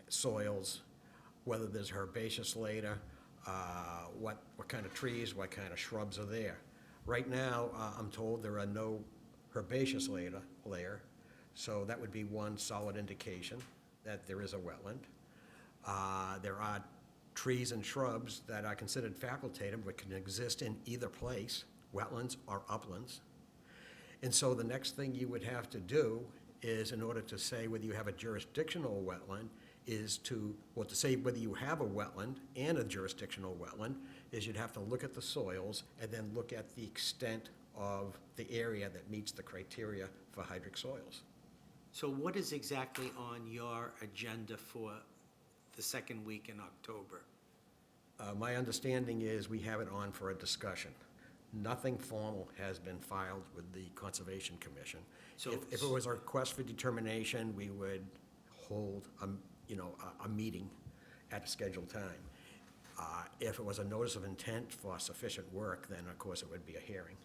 soils, whether there's herbaceous later, what kind of trees, what kind of shrubs are there. Right now, I'm told there are no herbaceous layer, so that would be one solid indication that there is a wetland. There are trees and shrubs that are considered facultative, but can exist in either place, wetlands or uplands. And so the next thing you would have to do is, in order to say whether you have a jurisdictional wetland, is to say whether you have a wetland and a jurisdictional wetland, is you'd have to look at the soils and then look at the extent of the area that meets the criteria for hydric soils.
So what is exactly on your agenda for the second week in October?
My understanding is we have it on for a discussion. Nothing formal has been filed with the Conservation Commission.
So-
If it was a request for determination, we would hold a meeting at a scheduled time. If it was a notice of intent for sufficient work, then of course it would be a hearing.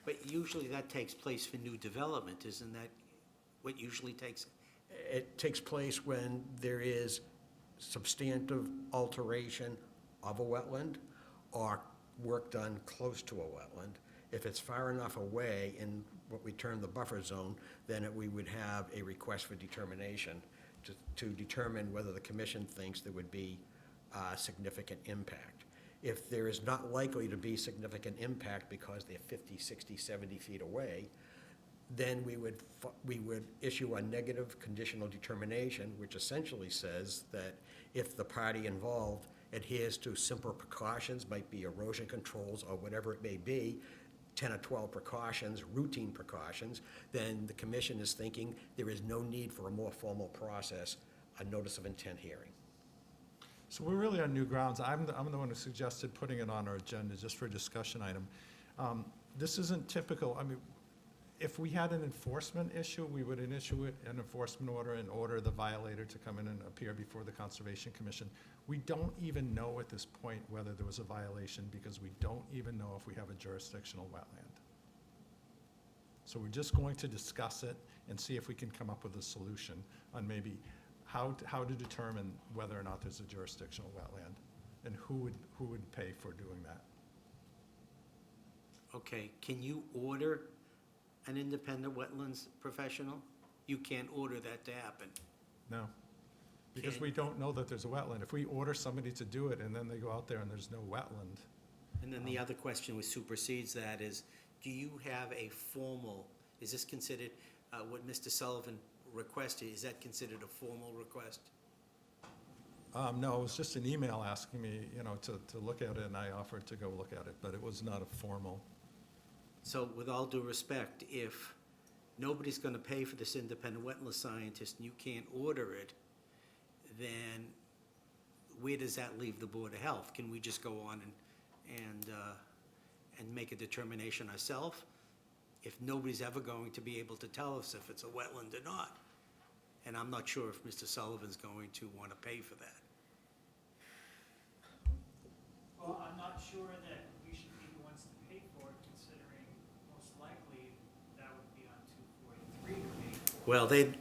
But usually that takes place for new development, isn't that what usually takes?
It takes place when there is substantive alteration of a wetland or work done close to a wetland. If it's far enough away in what we term the buffer zone, then we would have a request for determination to determine whether the commission thinks there would be significant impact. If there is not likely to be significant impact because they're 50, 60, 70 feet away, then we would issue a negative conditional determination, which essentially says that if the party involved adheres to simple precautions, might be erosion controls or whatever it may be, 10 or 12 precautions, routine precautions, then the commission is thinking there is no need for a more formal process, a notice of intent hearing.
So we're really on new grounds. I'm the one who suggested putting it on our agenda just for a discussion item. This isn't typical. I mean, if we had an enforcement issue, we would issue an enforcement order and order the violator to come in and appear before the Conservation Commission. We don't even know at this point whether there was a violation because we don't even know if we have a jurisdictional wetland. So we're just going to discuss it and see if we can come up with a solution on maybe how to determine whether or not there's a jurisdictional wetland and who would pay for doing that.
Okay, can you order an independent wetlands professional? You can't order that to happen.
No, because
Okay.
we don't know that there's a wetland. If we order somebody to do it and then they go out there and there's no wetland,
And then the other question which supersedes that is, do you have a formal, is this considered, what Mr. Sullivan requested, is that considered a formal request?
no, it was just an email asking me, to look at it, and I offered to go look at it, but it was not a formal.
So with all due respect, if nobody's gonna pay for this independent wetland scientist and you can't order it, then where does that leave the Board of Health? Can we just go on and make a determination ourselves? If nobody's ever going to be able to tell us if it's a wetland or not. And I'm not sure if Mr. Sullivan's going to wanna pay for that.
Well, I'm not sure that we should be the ones to pay for it, considering most likely that would be on 243 to pay for.
Well, then,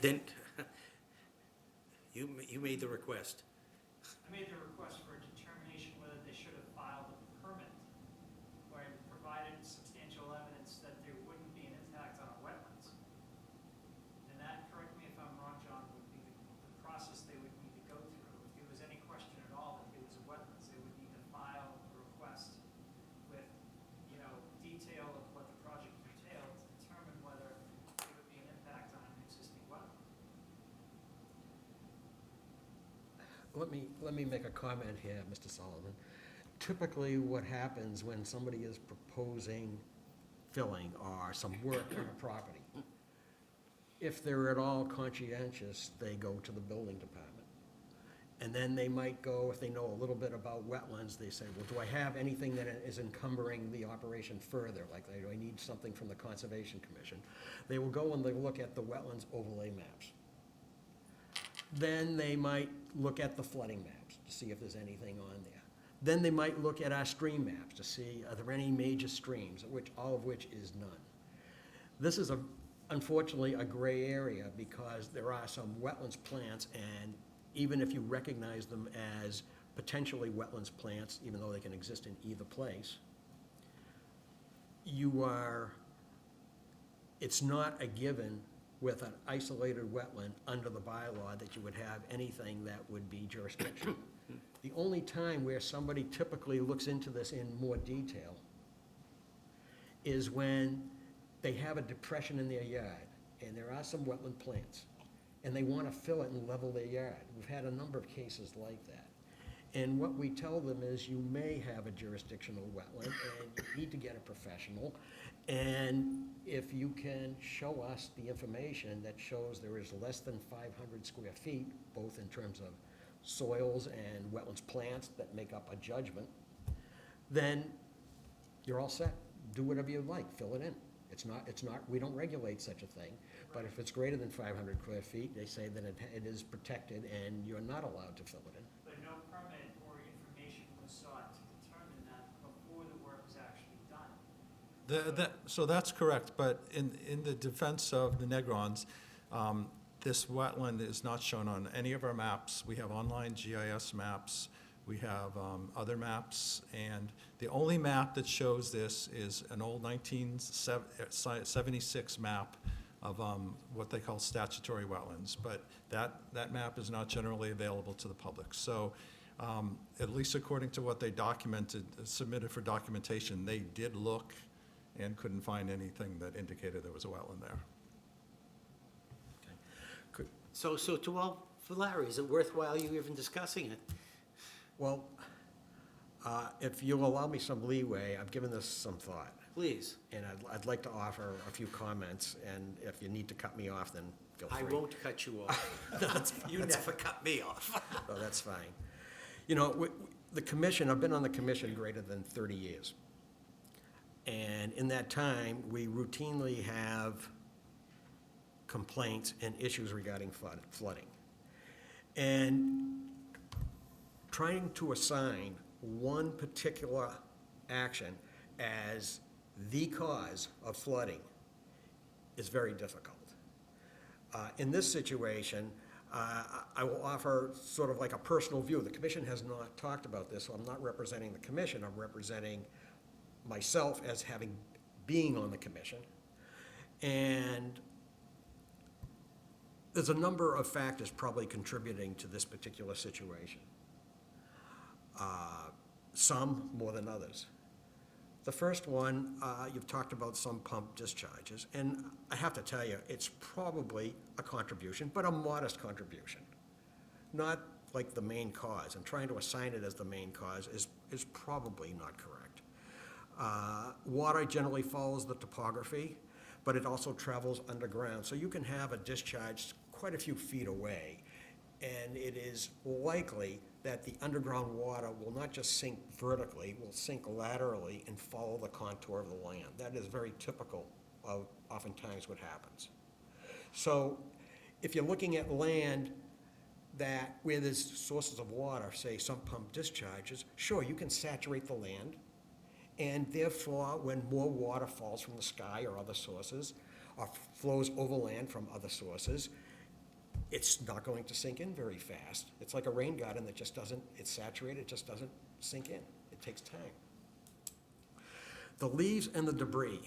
you made the request.
I made the request for a determination whether they should have filed a permit or provided substantial evidence that there wouldn't be an impact on our wetlands. And that, correct me if I'm wrong, John, would be the process they would need to go through. If there was any question at all that there was a wetlands, they would need to file a request with, detail of what the project entailed to determine whether there would be an impact on an existing wetland.
Let me make a comment here, Mr. Sullivan. Typically, what happens when somebody is proposing filling or some work on a property, if they're at all conscientious, they go to the building department. And then they might go, if they know a little bit about wetlands, they say, well, do I have anything that is encumbering the operation further? Like, do I need something from the Conservation Commission? They will go and they look at the wetlands overlay maps. Then they might look at the flooding maps to see if there's anything on there. Then they might look at our stream maps to see, are there any major streams, all of which is none. This is unfortunately a gray area because there are some wetlands plants, and even if you recognize them as potentially wetlands plants, even though they can exist in either place, you are it's not a given with an isolated wetland under the bylaw that you would have anything that would be jurisdictional. The only time where somebody typically looks into this in more detail is when they have a depression in their yard, and there are some wetland plants, and they want to fill it and level their yard. We've had a number of cases like that. And what we tell them is you may have a jurisdictional wetland, and you need to get a professional. And if you can show us the information that shows there is less than 500 square feet, both in terms of soils and wetlands plants that make up a judgment, then you're all set. Do whatever you like, fill it in. It's not, we don't regulate such a thing, but if it's greater than 500 square feet, they say that it is protected and you're not allowed to fill it in.
But no permit or information was sought to determine that before the work was actually done.
So that's correct, but in the defense of the Negrons, this wetland is not shown on any of our maps. We have online GIS maps, we have other maps, and the only map that shows this is an old 1976 map of what they call statutory wetlands, but that map is not generally available to the public. So at least according to what they documented, submitted for documentation, they did look and couldn't find anything that indicated there was a wetland there.
So for Larry, is it worthwhile you even discussing it?
Well, if you'll allow me some leeway, I've given this some thought.
Please.
And I'd like to offer a few comments, and if you need to cut me off, then feel free.
I won't cut you off. You never cut me off.
No, that's fine. You know, the commission, I've been on the commission greater than 30 years. And in that time, we routinely have complaints and issues regarding flooding. And trying to assign one particular action as the cause of flooding is very difficult. In this situation, I will offer sort of like a personal view. The commission has not talked about this, so I'm not representing the commission. I'm representing myself as being on the commission. And there's a number of factors probably contributing to this particular situation. Some more than others. The first one, you've talked about some pump discharges, and I have to tell you, it's probably a contribution, but a modest contribution. Not like the main cause, and trying to assign it as the main cause is probably not correct. Water generally follows the topography, but it also travels underground, so you can have a discharge quite a few feet away, and it is likely that the underground water will not just sink vertically, will sink laterally and follow the contour of the land. That is very typical of oftentimes what happens. So if you're looking at land where there's sources of water, say sump pump discharges, sure, you can saturate the land, and therefore when more water falls from the sky or other sources, or flows over land from other sources, it's not going to sink in very fast. It's like a rain garden that just doesn't, it's saturated, it just doesn't sink in. It takes time. The leaves and the debris,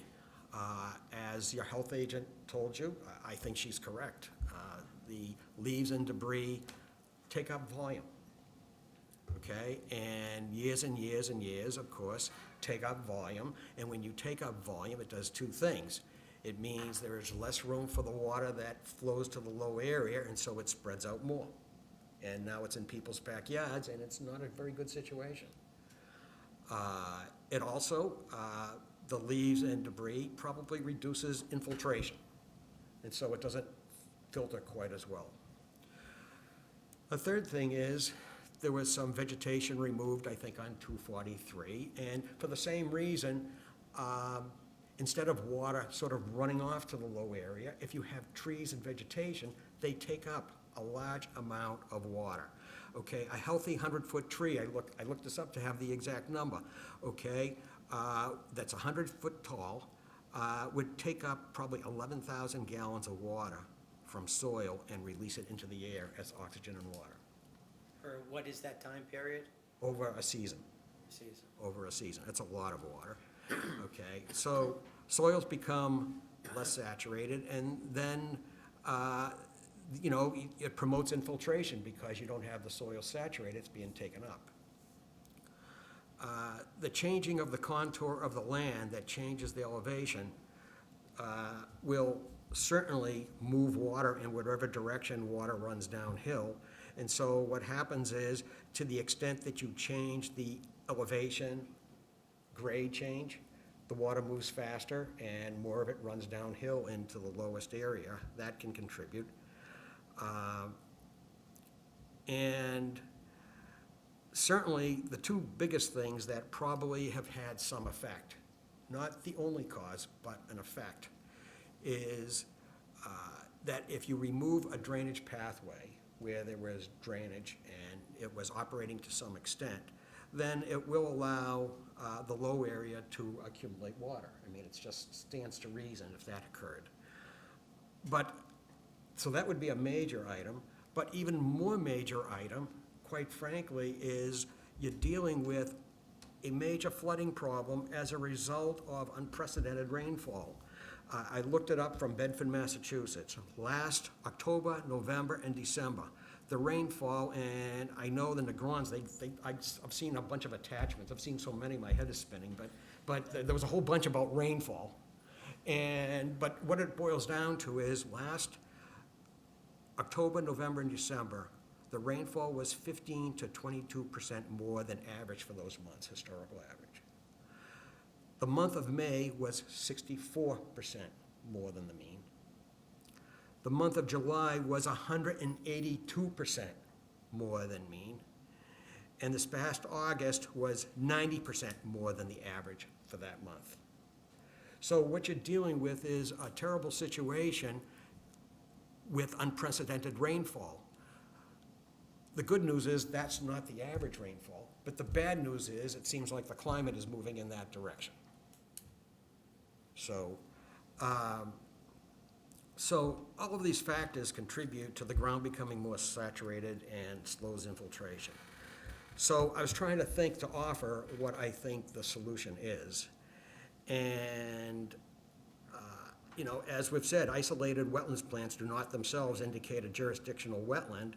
as your health agent told you, I think she's correct. The leaves and debris take up volume, okay? And years and years and years, of course, take up volume. And when you take up volume, it does two things. It means there is less room for the water that flows to the low area, and so it spreads out more. And now it's in people's backyards, and it's not a very good situation. It also, the leaves and debris probably reduces infiltration, and so it doesn't filter quite as well. A third thing is, there was some vegetation removed, I think, on 243, and for the same reason, instead of water sort of running off to the low area, if you have trees and vegetation, they take up a large amount of water. Okay, a healthy 100-foot tree, I looked this up to have the exact number, okay, that's 100 foot tall, would take up probably 11,000 gallons of water from soil and release it into the air as oxygen and water.
Or what is that time period?
Over a season. Over a season. That's a lot of water. Okay, so soils become less saturated, and then, it promotes infiltration because you don't have the soil saturated, it's being taken up. The changing of the contour of the land that changes the elevation will certainly move water in whatever direction water runs downhill. And so what happens is, to the extent that you change the elevation, grade change, the water moves faster and more of it runs downhill into the lowest area. That can contribute. And certainly, the two biggest things that probably have had some effect, not the only cause, but an effect, is that if you remove a drainage pathway where there was drainage and it was operating to some extent, then it will allow the low area to accumulate water. I mean, it just stands to reason if that occurred. But, so that would be a major item, but even more major item, quite frankly, is you're dealing with a major flooding problem as a result of unprecedented rainfall. I looked it up from Bedford, Massachusetts. Last October, November, and December, the rainfall, and I know the Negrons, I've seen a bunch of attachments. I've seen so many, my head is spinning, but there was a whole bunch about rainfall. But what it boils down to is last October, November, and December, the rainfall was 15 to 22% more than average for those months, historical average. The month of May was 64% more than the mean. The month of July was 182% more than mean. And this past August was 90% more than the average for that month. So what you're dealing with is a terrible situation with unprecedented rainfall. The good news is that's not the average rainfall, but the bad news is it seems like the climate is moving in that direction. So all of these factors contribute to the ground becoming more saturated and slows infiltration. So I was trying to think to offer what I think the solution is. And, as we've said, isolated wetlands plants do not themselves indicate a jurisdictional wetland.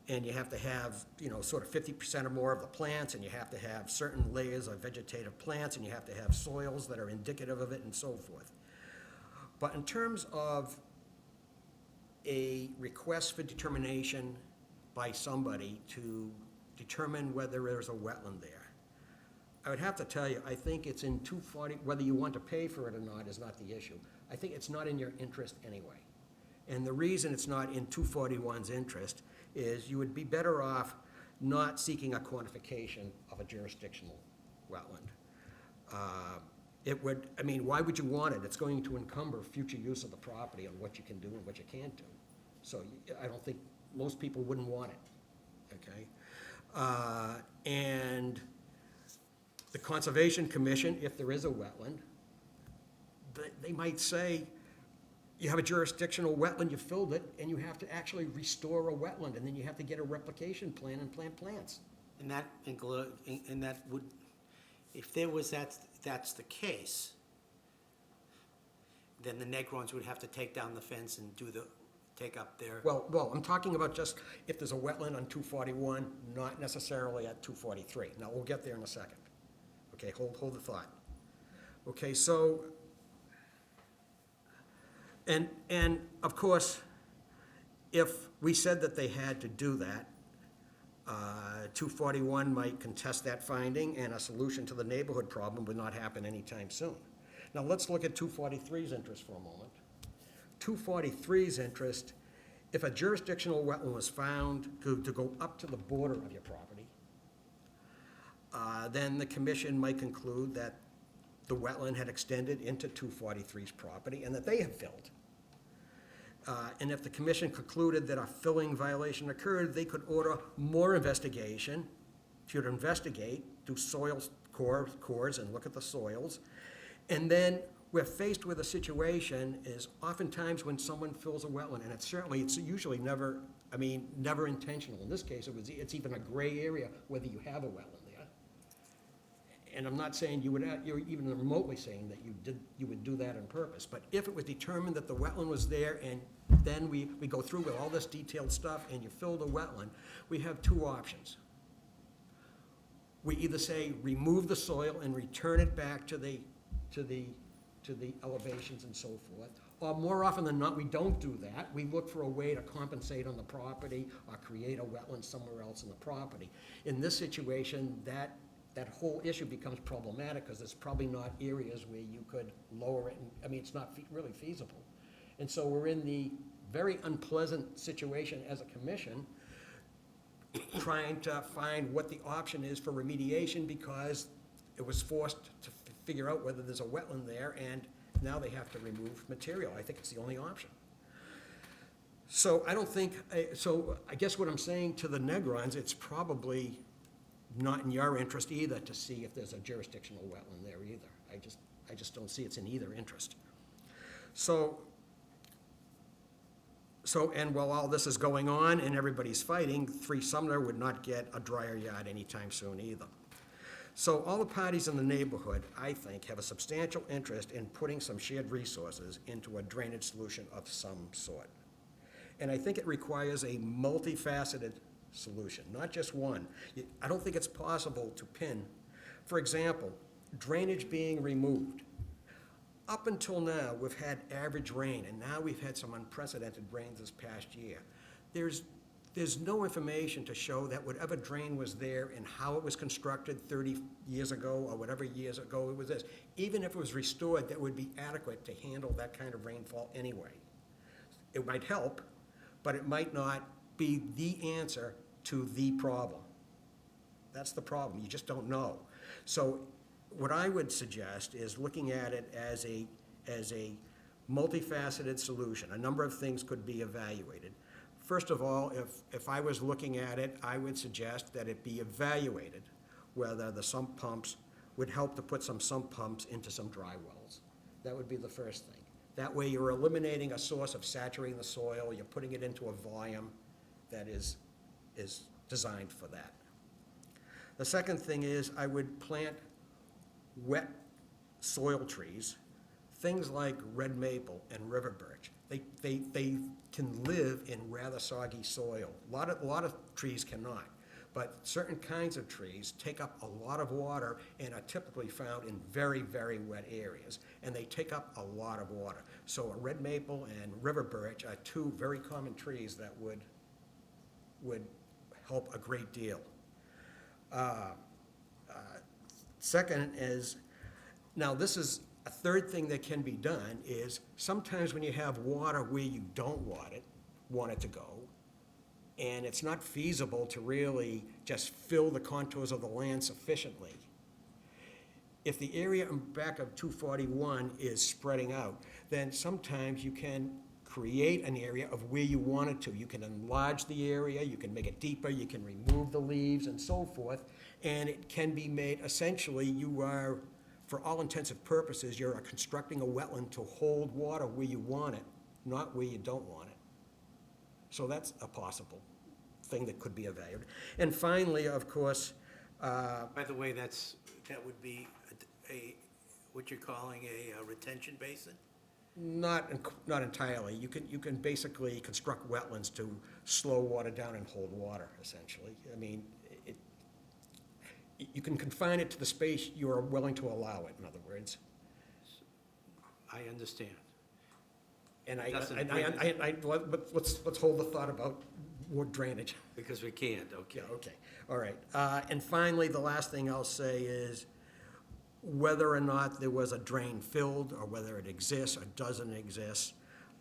And you have to have, sort of 50% or more of the plants, and you have to have certain layers of vegetative plants, and you have to have soils that are indicative of it, and so forth. But in terms of a request for determination by somebody to determine whether there's a wetland there, I would have to tell you, I think it's in 240, whether you want to pay for it or not is not the issue. I think it's not in your interest anyway. And the reason it's not in 241's interest is you would be better off not seeking a quantification of a jurisdictional wetland. Why would you want it? It's going to encumber future use of the property on what you can do and what you can't do. So I don't think most people wouldn't want it, okay? And the Conservation Commission, if there is a wetland, they might say, you have a jurisdictional wetland, you filled it, and you have to actually restore a wetland, and then you have to get a replication plan and plant plants.
And that would, if that's the case, then the Negrons would have to take down the fence and take up their.
Well, I'm talking about just if there's a wetland on 241, not necessarily at 243. Now, we'll get there in a second. Okay, hold the thought. Okay, so, and of course, if we said that they had to do that, 241 might contest that finding, and a solution to the neighborhood problem would not happen anytime soon. Now, let's look at 243's interest for a moment. 243's interest, if a jurisdictional wetland was found to go up to the border of your property, then the commission might conclude that the wetland had extended into 243's property and that they had filled. And if the commission concluded that a filling violation occurred, they could order more investigation, to investigate, do soil cores and look at the soils. And then we're faced with a situation is oftentimes when someone fills a wetland, and it's usually never intentional. In this case, it's even a gray area whether you have a wetland there. And I'm not saying you would, you're even remotely saying that you would do that on purpose, but if it was determined that the wetland was there, and then we go through with all this detailed stuff, and you fill the wetland, we have two options. We either say, remove the soil and return it back to the elevations and so forth, or more often than not, we don't do that. We look for a way to compensate on the property or create a wetland somewhere else in the property. In this situation, that whole issue becomes problematic because there's probably not areas where you could lower it. I mean, it's not really feasible. And so we're in the very unpleasant situation as a commission trying to find what the option is for remediation because it was forced to figure out whether there's a wetland there, and now they have to remove material. I think it's the only option. So I don't think, so I guess what I'm saying to the Negrons, it's probably not in your interest either to see if there's a jurisdictional wetland there either. I just don't see it's in either interest. So, and while all this is going on and everybody's fighting, 3 Sumner would not get a dryer yard anytime soon either. So all the parties in the neighborhood, I think, have a substantial interest in putting some shared resources into a drainage solution of some sort. And I think it requires a multifaceted solution, not just one. I don't think it's possible to pin, for example, drainage being removed. Up until now, we've had average rain, and now we've had some unprecedented rains this past year. There's no information to show that whatever drain was there and how it was constructed 30 years ago or whatever years ago it was this. Even if it was restored, that would be adequate to handle that kind of rainfall anyway. It might help, but it might not be the answer to the problem. That's the problem, you just don't know. So what I would suggest is looking at it as a multifaceted solution. A number of things could be evaluated. First of all, if I was looking at it, I would suggest that it be evaluated whether the sump pumps would help to put some sump pumps into some dry wells. That would be the first thing. That way you're eliminating a source of saturating the soil, you're putting it into a volume that is designed for that. The second thing is I would plant wet soil trees, things like red maple and river birch. They can live in rather soggy soil. A lot of trees cannot, but certain kinds of trees take up a lot of water and are typically found in very, very wet areas, and they take up a lot of water. So a red maple and river birch are 2 very common trees that would help a great deal. Second is, now this is a third thing that can be done is sometimes when you have water where you don't want it to go, and it's not feasible to really just fill the contours of the land sufficiently. If the area in back of 241 is spreading out, then sometimes you can create an area of where you want it to. You can enlarge the area, you can make it deeper, you can remove the leaves and so forth, and it can be made, essentially, you are, for all intents and purposes, you're constructing a wetland to hold water where you want it, not where you don't want it. So that's a possible thing that could be evaluated. And finally, of course,
By the way, that would be what you're calling a retention basin?
not entirely. You can basically construct wetlands to slow water down and hold water, essentially. I mean, you can confine it to the space you are willing to allow it, in other words.
I understand.
And
But
let's hold the thought about more drainage.
because we can't, okay.
Yeah, okay, all right. And finally, the last thing I'll say is whether or not there was a drain filled, or whether it exists or doesn't exist,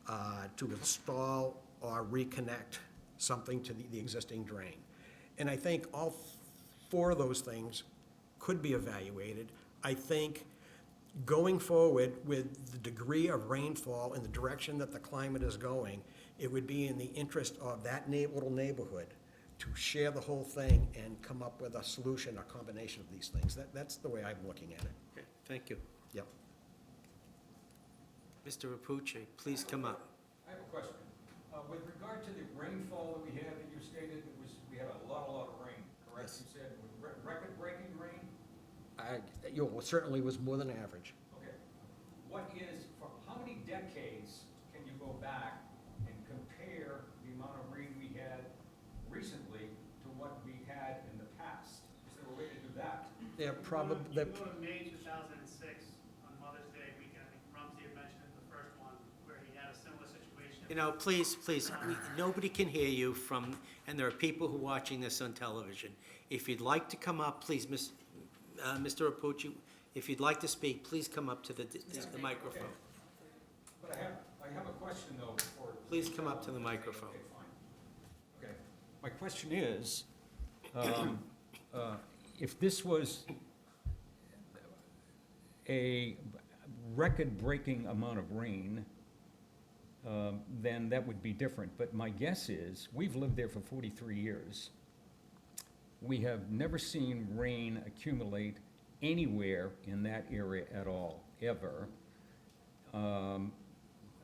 to install or reconnect something to the existing drain. And I think all 4 of those things could be evaluated. I think going forward with the degree of rainfall and the direction that the climate is going, it would be in the interest of that little neighborhood to share the whole thing and come up with a solution, a combination of these things. That's the way I'm looking at it.
Okay, thank you.
Yep.
Mr. Rapucci, please come up.
I have a question. With regard to the rainfall that we had, that you stated, we had a lot of rain, correct?
Yes.
You said record-breaking rain? certainly was more than average.
Okay. What is, for how many decades can you go back and compare the amount of rain we had recently to what we had in the past? Is there a way to do that?
They're probably,
You go to May 2006, on Mother's Day weekend, I think Rumsey had mentioned it in the first one, where he had a similar situation.
You know, please, nobody can hear you from, and there are people who are watching this on television. If you'd like to come up, please, Mr. Rapucci, if you'd like to speak, please come up to the microphone.
But I have a question though for.
Please come up to the microphone.
Okay, fine. Okay. My question is, if this was a record-breaking amount of rain, then that would be different. But my guess is, we've lived there for 43 years. We have never seen rain accumulate anywhere in that area at all, ever,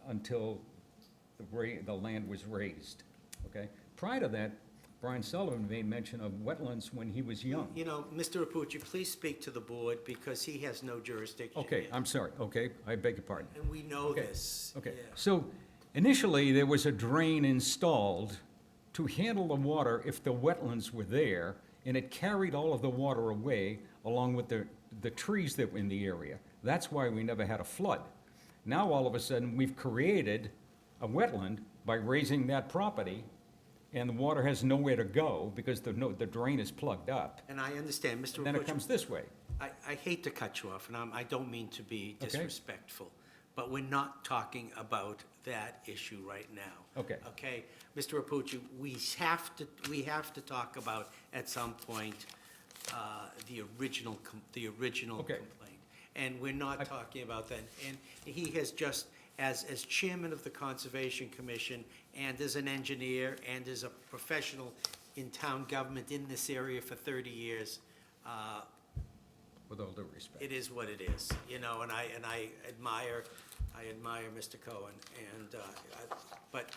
until the land was raised, okay? Prior to that, Brian Sullivan made mention of wetlands when he was young.
You know, Mr. Rapucci, please speak to the board because he has no jurisdiction.
Okay,
here.
I'm sorry, okay, I beg your pardon.
And we know
Okay,
this.
Okay,
Yeah.
so initially, there was a drain installed to handle the water if the wetlands were there, and it carried all of the water away along with the trees that were in the area. That's why we never had a flood. Now, all of a sudden, we've created a wetland by raising that property, and the water has nowhere to go because the drain is plugged up.
And I understand, Mr.
And then it
Rapucci,
comes this way.
I hate to cut you off, and I don't mean to be
Okay.
disrespectful, but we're not talking about that issue right now.
Okay.
Okay, Mr. Rapucci, we have to talk about, at some point, the original
Okay.
complaint. And we're not talking about that. And he has just, as chairman of the Conservation Commission, and as an engineer, and as a professional in town government in this area for 30 years,
With all due respect.
it is what it is, you know, and I admire Mr. Cohen, but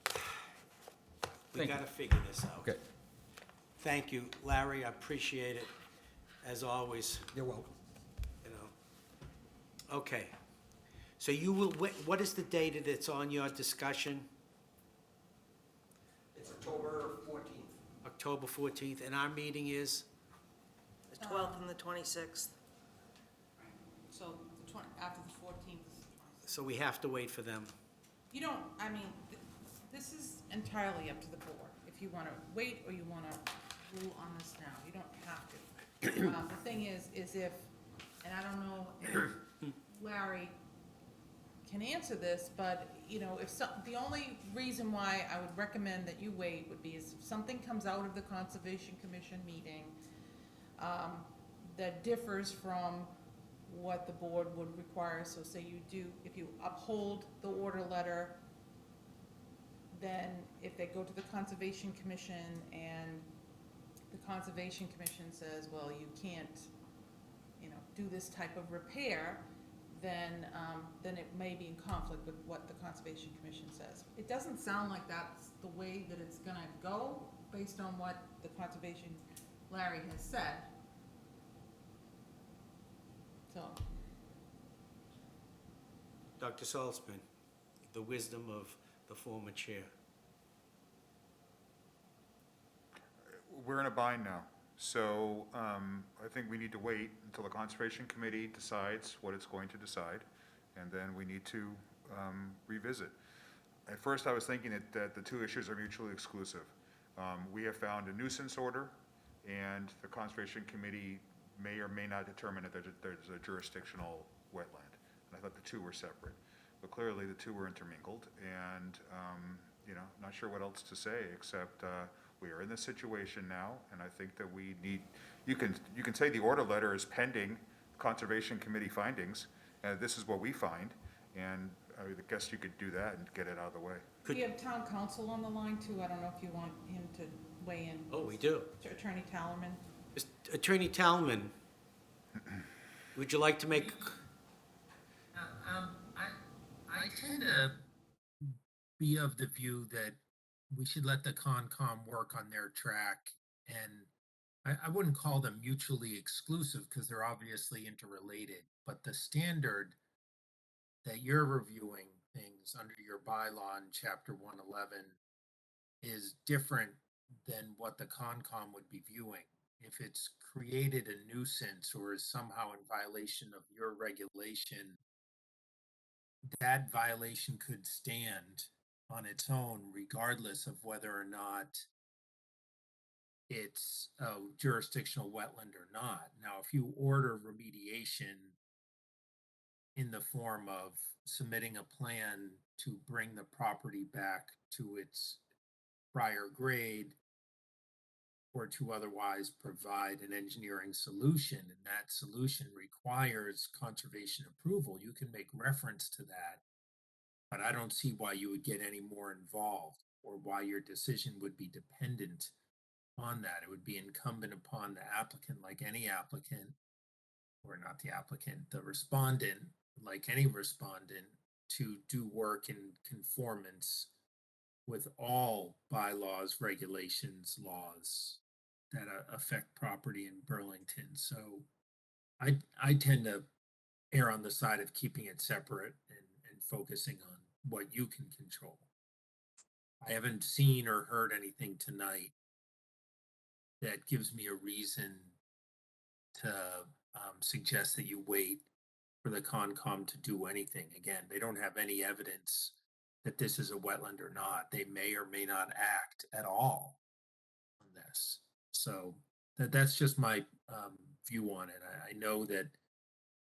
we
Thank you.
gotta figure this out.
Okay.
Thank you, Larry, I appreciate it, as always,
You're welcome.
you know. Okay, so you will, what is the date that's on your discussion?
It's October 14th.
October 14th, and our meeting is?
The 12th and the 26th.
So after the 14th is the 26th.
So we have to wait for them.
You don't, I mean, this is entirely up to the board. If you want to wait or you want to rule on this now, you don't have to. The thing is if, and I don't know if Larry can answer this, but, you know, the only reason why I would recommend that you wait would be is if something comes out of the Conservation Commission meeting that differs from what the board would require, so say if you uphold the order letter, then if they go to the Conservation Commission and the Conservation Commission says, well, you can't, you know, do this type of repair, then it may be in conflict with what the Conservation Commission says. It doesn't sound like that's the way that it's gonna go, based on what the Conservation Larry has said. So,
Dr. Saltzman, the wisdom of the former chair.
We're in a bind now, so I think we need to wait until the Conservation Committee decides what it's going to decide, and then we need to revisit. At first, I was thinking that the two issues are mutually exclusive. We have found a nuisance order, and the Conservation Committee may or may not determine that there's a jurisdictional wetland. And I thought the two were separate. But clearly, the two were intermingled, and, you know, not sure what else to say, except we are in this situation now, and I think that we need, you can say the order letter is pending Conservation Committee findings, and this is what we find, and I guess you could do that and get it out of the way.
we have town council on the line too. I don't know if you want him to weigh in.
Oh, we do.
Attorney Tallerman.
Attorney Talman, would you like to make,
I tend to be of the view that we should let the Concom work on their track and I wouldn't call them mutually exclusive because they're obviously interrelated, but the standard that you're reviewing things under your bylaw in chapter 111 is different than what the Concom would be viewing. If it's created a nuisance or is somehow in violation of your regulation, that violation could stand on its own regardless of whether or not it's a jurisdictional wetland or not. Now, if you order remediation in the form of submitting a plan to bring the property back to its prior grade, or to otherwise provide an engineering solution, and that solution requires conservation approval, you can make reference to that. But I don't see why you would get any more involved or why your decision would be dependent on that. It would be incumbent upon the applicant, like any applicant, or not the applicant, the respondent, like any respondent, to do work in conformance with all bylaws, regulations, laws that affect property in Burlington. So I tend to err on the side of keeping it separate and focusing on what you can control. I haven't seen or heard anything tonight that gives me a reason to suggest that you wait for the Concom to do anything. Again, they don't have any evidence that this is a wetland or not. They may or may not act at all on this. So that's just my view on it. I know that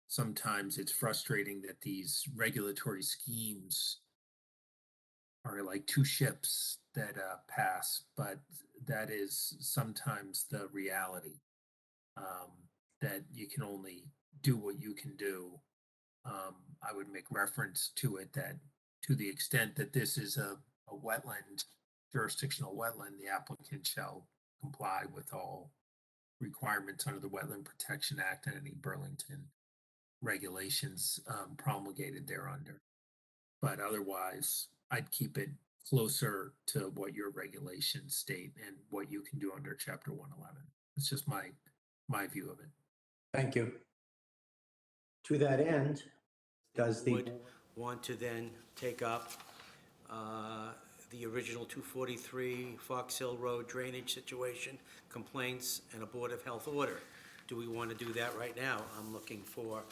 sometimes it's frustrating that these regulatory schemes are like two ships that pass, but that is sometimes the reality, that you can only do what you can do. I would make reference to it that to the extent that this is a wetland, jurisdictional wetland, the applicant shall comply with all requirements under the Wetland Protection Act and any Burlington regulations promulgated thereunder. But otherwise, I'd keep it closer to what your regulations state and what you can do under Chapter 111. It's just my view of it.
Thank you. To that end, does the board want to then take up the original 243 Fox Hill Road drainage situation, complaints, and a Board of Health order? Do we want to do that right now? I'm looking for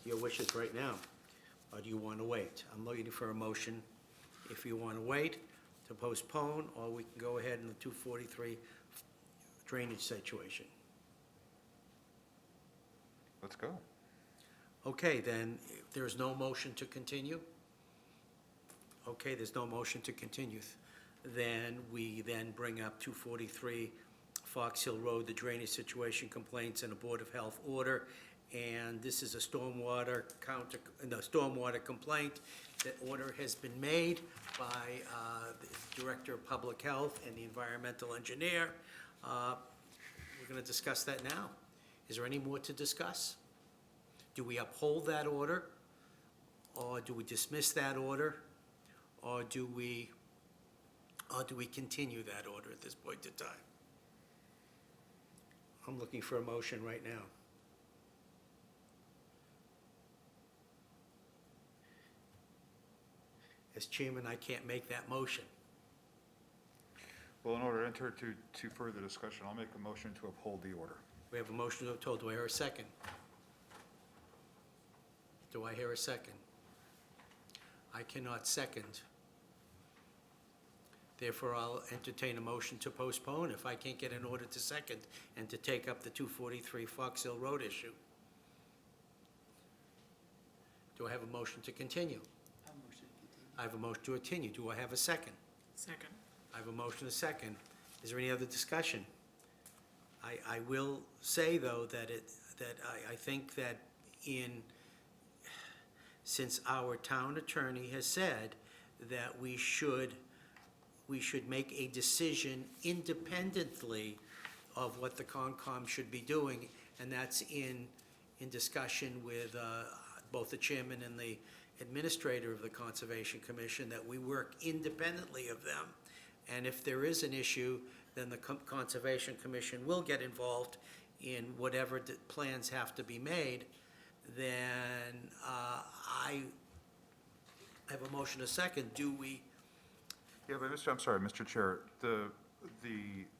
your wishes right now. Or do you want to wait? I'm looking for a motion, if you want to wait, to postpone, or we can go ahead in the 243 drainage situation.
Let's go.
Okay, then, if there's no motion to continue? Okay, there's no motion to continue. Then we then bring up 243 Fox Hill Road, the drainage situation, complaints, and a Board of Health order. And this is a stormwater complaint. The order has been made by the Director of Public Health and the environmental engineer. We're going to discuss that now. Is there any more to discuss? Do we uphold that order? Or do we dismiss that order? Or do we continue that order at this point in time? I'm looking for a motion right now. As chairman, I can't make that motion.
Well, in order to enter to further discussion, I'll make a motion to uphold the order.
We have a motion to uphold. Do I hear a second? Do I hear a second? I cannot second. Therefore, I'll entertain a motion to postpone if I can't get an order to second and to take up the 243 Fox Hill Road issue. Do I have a motion to continue? I have a motion to continue. Do I have a second?
Second.
I have a motion and a second. Is there any other discussion? I will say, though, that I think that since our town attorney has said that we should make a decision independently of what the Concom should be doing, and that's in discussion with both the chairman and the administrator of the Conservation Commission, that we work independently of them And if there is an issue, then the Conservation Commission will get involved in whatever plans have to be made. Then I have a motion, a second. Do we,
Yeah, but I'm sorry, Mr. Chair, the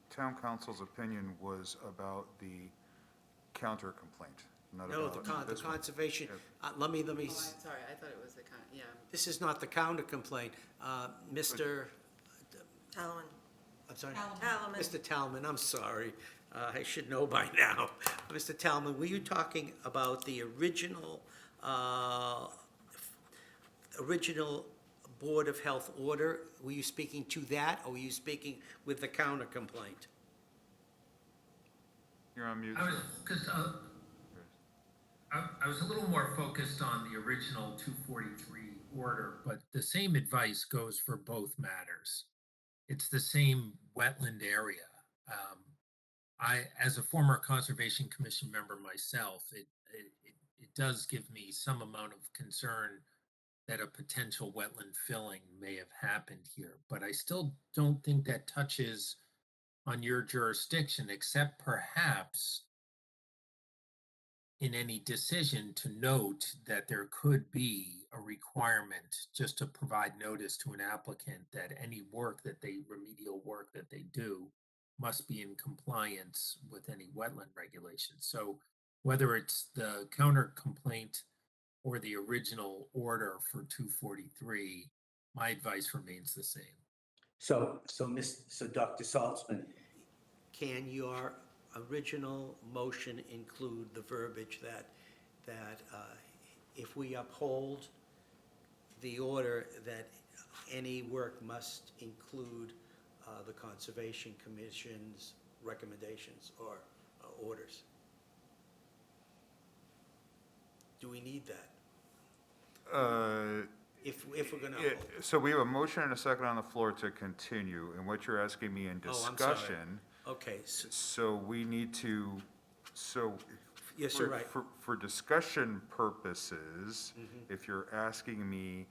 town council's opinion was about the counter complaint, not
no,
about
the
this one.
conservation,
Yeah.
let me,
Oh, I'm sorry, I thought it was the yeah.
this is not the counter complaint. Mr.,
Talman.
I'm sorry?
Talman.
Mr. Talman, I'm sorry. I should know by now. Mr. Talman, were you talking about the original Board of Health order? Were you speaking to that, or were you speaking with the counter complaint?
You're on mute,
I was,
sir.
because I was a little more focused on the original 243 order, but the same advice goes for both matters. It's the same wetland area. As a former Conservation Commission member myself, it does give me some amount of concern that a potential wetland filling may have happened here, but I still don't think that touches on your jurisdiction, except perhaps in any decision to note that there could be a requirement just to provide notice to an applicant that any remedial work that they do must be in compliance with any wetland regulations. So whether it's the counter complaint or the original order for 243, my advice remains the same.
So Dr. Saltzman, can your original motion include the verbiage that if we uphold the order, that any work must include the Conservation Commission's recommendations or orders? Do we need that? If we're gonna uphold?
So we have a motion and a second on the floor to continue, and what you're asking me in
Oh, I'm sorry.
discussion.
Okay,
So we need to,
yes, you're right.
For discussion purposes,
Mhm.
if you're asking me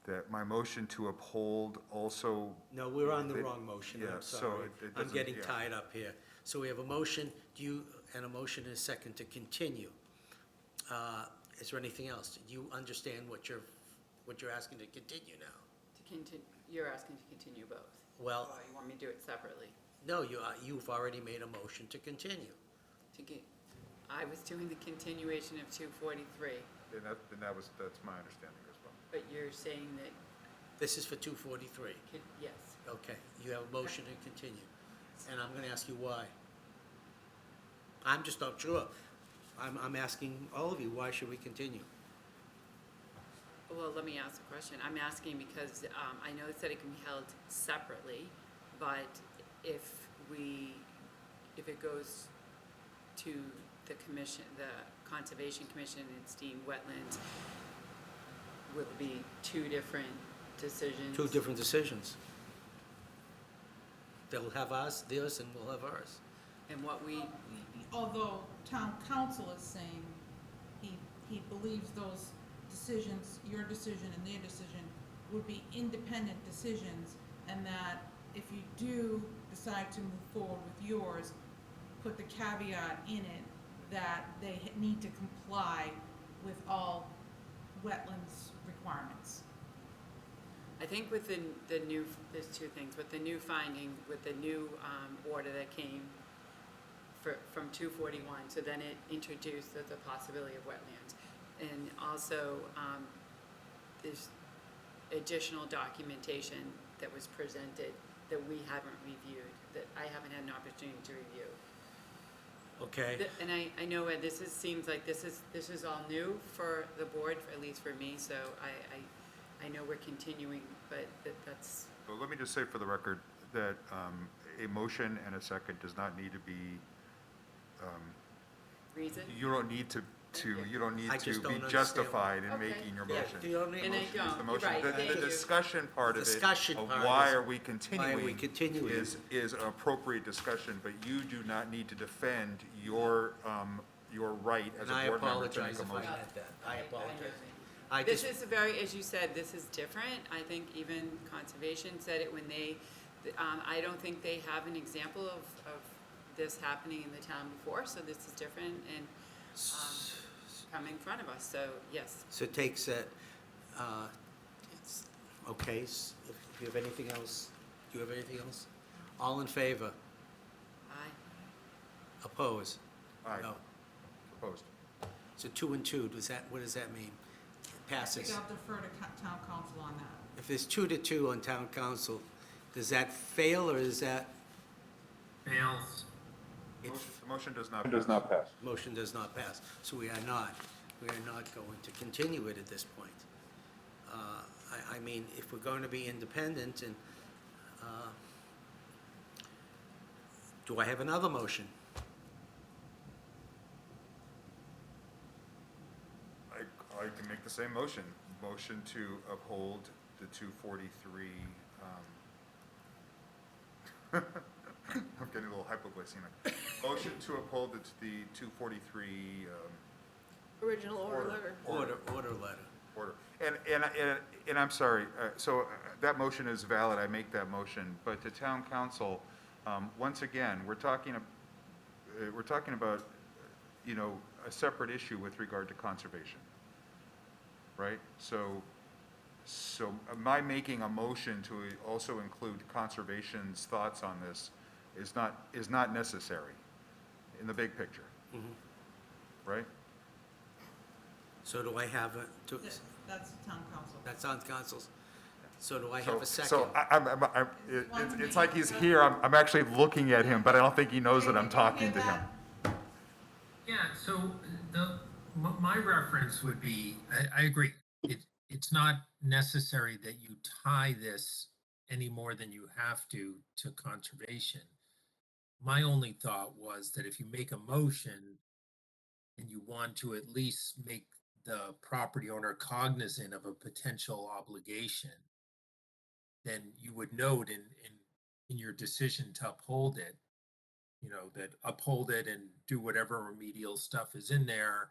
that my motion to uphold also.
No, we're on the
it-
wrong motion,
yeah,
I'm
so
sorry.
it
I'm
doesn't-
getting
yeah.
tied up here. So we have a motion, and a motion and a second to continue. Is there anything else? Do you understand what you're asking to continue now?
To continue, you're asking to continue both?
Well,
Or you want me to do it separately?
no, you've already made a motion to continue.
I was doing the continuation of 243,
That's my understanding as well.
but you're saying that,
This is for 243.
yes.
Okay, you have a motion to continue, and I'm gonna ask you why. I'm just not sure. I'm asking all of you, why should we continue?
Well, let me ask a question. I'm asking because I know it said it can be held separately, but if it goes to the commission, the Conservation Commission, and it's deemed wetlands, will it be two different decisions?
Two different decisions. They'll have theirs, and we'll have ours.
And what we,
Although town council is saying he believes those decisions, your decision and their decision, would be independent decisions, and that if you do decide to move forward with yours, put the caveat in it that they need to comply with all wetlands requirements.
I think with the new, there's two things, with the new finding, with the new order that came from 241, so then it introduced the possibility of wetlands. And also, there's additional documentation that was presented that we haven't reviewed, that I haven't had an opportunity to review.
Okay?
And I know Ed, seems like this is all new for the board, at least for me, so I know we're continuing, but that's.
Well, let me just say for the record that a motion and a second does not need to be.
Reason?
You don't need to you don't need
I
to
just
be
don't understand.
justified in
Okay.
making your
Yeah,
motion.
you don't need a
And I
motion.
don't.
The
You're
motion,
right, thank
the
you.
discussion part of it,
Discussion
of
part
why
is-
are we continuing?
continuing?
Is an appropriate discussion, but you do not need to defend your right as
And I
a board member to
apologize
make a
if I
motion.
meant that. I
know.
apologize. I
This
just,
is as you said, this is different. I think even Conservation said it when they I don't think they have an example of this happening in the town before, so this is different and coming in front of us, so yes.
So it takes that, it's, okay, if you have anything else, do you have anything else? All in favor?
Aye.
Oppose?
Aye.
No.
Opposed.
So 2 and 2, what does that mean?
I
Passes.
think I'll defer to town council on that.
If there's 2 to 2 on town council, does that fail, or is that?
Fails.
The motion does not pass.
Motion does not pass. So we are not going to continue it at this point. I mean, if we're going to be independent and, do I have another motion?
I can make the same motion. Motion to uphold the 243, I'm getting a little hypoglycemic. Motion to uphold the 243,
Original order letter.
Order letter.
order. And I'm sorry, so that motion is valid, I make that motion, but to town council, once again, we're talking about, you know, a separate issue with regard to conservation, right? So my making a motion to also include conservation's thoughts on this is not necessary in the big picture, right?
So do I have a,
That's town council.
that's on council's, so do I have a second?
So it's like he's here, I'm actually looking at him, but I don't think he knows that I'm talking to him.
Yeah, so my reference would be, I agree. It's not necessary that you tie this any more than you have to conservation. My only thought was that if you make a motion and you want to at least make the property owner cognizant of a potential obligation, then you would note in your decision to uphold it, you know, that uphold it and do whatever remedial stuff is in there.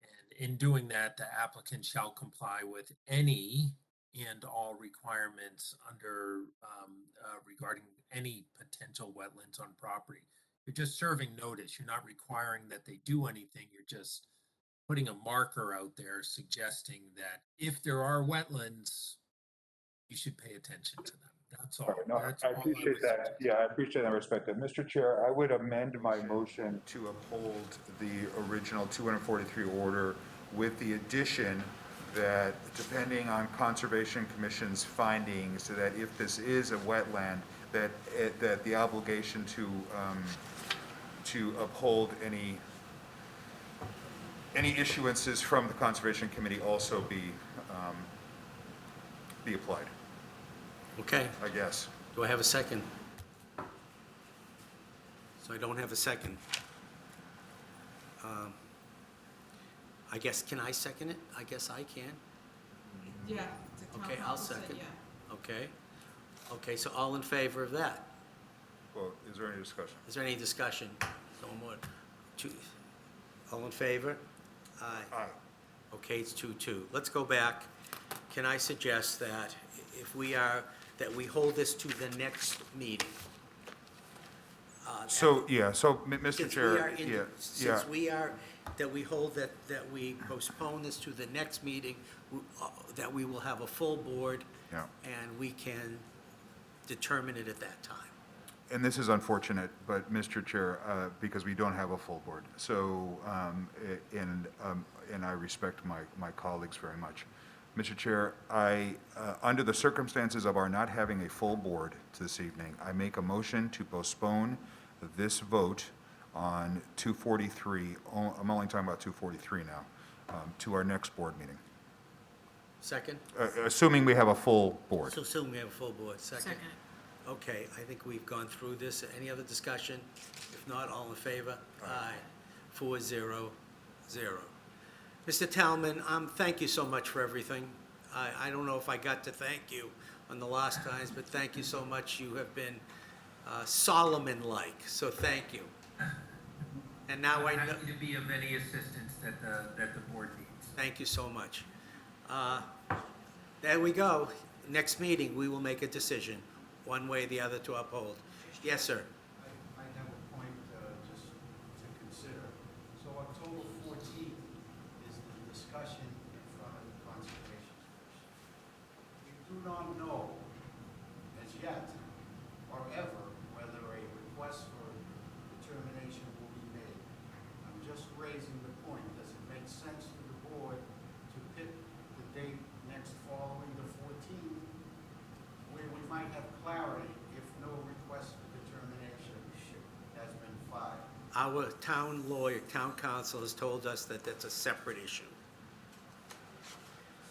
And in doing that, the applicant shall comply with any and all requirements under regarding any potential wetlands on property. You're just serving notice. You're not requiring that they do anything. You're just putting a marker out there suggesting that if there are wetlands, you should pay attention to them. That's all.
No,
That's
I
all
appreciate
was
that. Yeah, I appreciate that, respect that. Mr. Chair, I would amend my motion to uphold the original 243 order with the addition that depending on Conservation Commission's findings, that if this is a wetland, that the obligation to uphold any issuances from the Conservation Committee also be applied,
Okay,
I guess.
do I have a second? So I don't have a second. I guess, can I second it? I guess I can.
Yeah, the town
Okay, I'll
council said
second.
yeah.
Okay. Okay, so all in favor of that?
Well, is there any discussion?
Is there any discussion? No more. All in favor? Aye.
Aye.
Okay, it's 2-2. Let's go back. Can I suggest that if we hold this to the next meeting?
So, Mr.
Since
Chair,
we are in-
yeah.
Since that we postpone this to the next meeting, that we will have a full board.
Yeah.
And we can determine it at that time.
And this is unfortunate, but Mr. Chair, because we don't have a full board. So, and I respect my colleagues very much. Mr. Chair, under the circumstances of our not having a full board this evening, I make a motion to postpone this vote on 243, I'm only talking about 243 now, to our next board meeting.
Second?
Assuming we have a full board.
So assume we have a full board. Second? Okay, I think we've gone through this. Any other discussion? If not, all in favor? Aye. 4-0-0. Mr. Talman, thank you so much for everything. I don't know if I got to thank you on the last times, but thank you so much. You have been Solomon-like, so thank you. And now I know.
Happy to be of any assistance that the board needs.
Thank you so much. There we go. Next meeting, we will make a decision. one way or the other to uphold. Yes, sir.
I have a point just to consider. So October 14th is the discussion in front of the Conservation Commission. We do not know as yet or ever whether a request for determination will be made. I'm just raising the point. Does it make sense to the board to pick the date next following the 14th where we might have clarity if no request for determination has been filed?
Our town lawyer, town council has told us that that's a separate issue.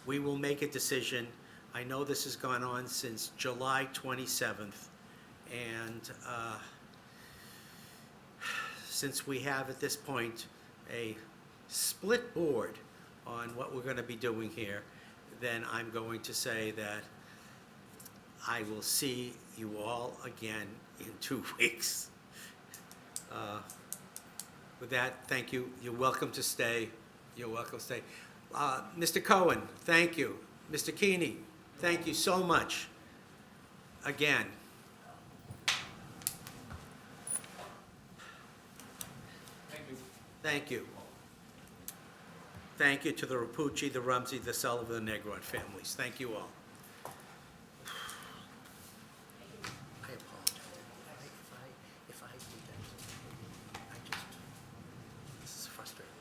We will make a decision. I know this has gone on since July 27th, and since we have at this point a split board on what we're going to be doing here, then I'm going to say that I will see you all again in 2 weeks. With that, thank you. You're welcome to stay. You're welcome to stay. Mr. Cohen, thank you. Mr. Keeney, thank you so much. Again.
Thank you.
Thank you. Thank you to the Rapucci, the Rumsey, the Sullivan, the Negron families. Thank you all. I apologize. If I do that, this is frustrating.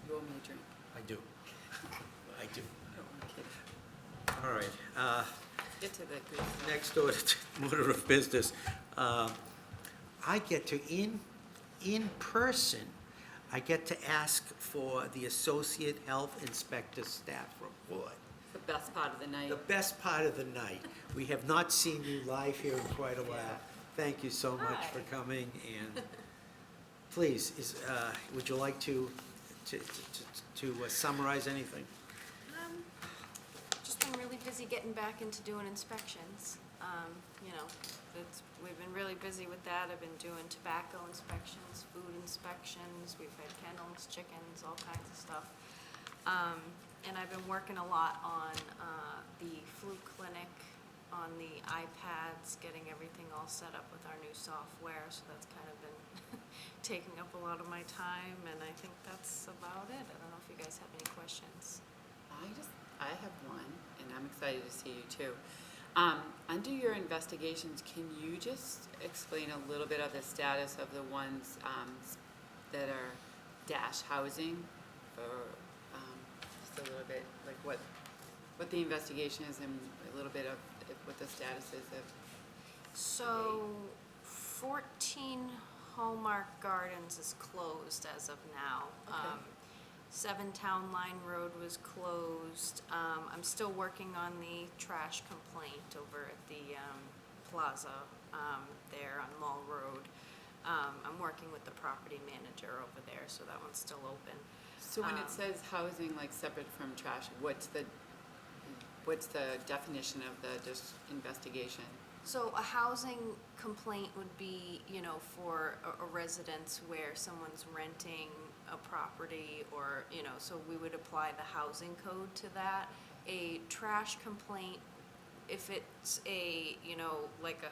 You want me to drink?
I do. I do.
No, I'm kidding.
All right.
Get to the good stuff.
Next order of business. I get to, in person, I get to ask for the Associate Health Inspector staff report.
The best part of the night.
The best part of the night. We have not seen you live here in quite a while. Thank you so much for coming, and please, would you like to summarize anything?
Just been really busy getting back into doing inspections. We've been really busy with that. I've been doing tobacco inspections, food inspections, we've had kennels, chickens, all kinds of stuff. And I've been working a lot on the flu clinic, on the iPads, getting everything all set up with our new software, so that's kind of been taking up a lot of my time, and I think that's about it. I don't know if you guys have any questions.
I have one, and I'm excited to see you too. Under your investigations, can you just explain a little bit of the status of the ones that are dash housing, or just a little bit like what the investigation is and a little bit of what the status is of?
So, 14 Hallmark Gardens is closed as of now.
Okay.
7 Town Line Road was closed. I'm still working on the trash complaint over at the plaza there on Mall Road. I'm working with the property manager over there, so that one's still open.
So when it says housing, like separate from trash, what's the definition of the investigation?
So a housing complaint would be, for a residence where someoe's renting a property, or, so we would apply the housing code to that. A trash complaint, if it's like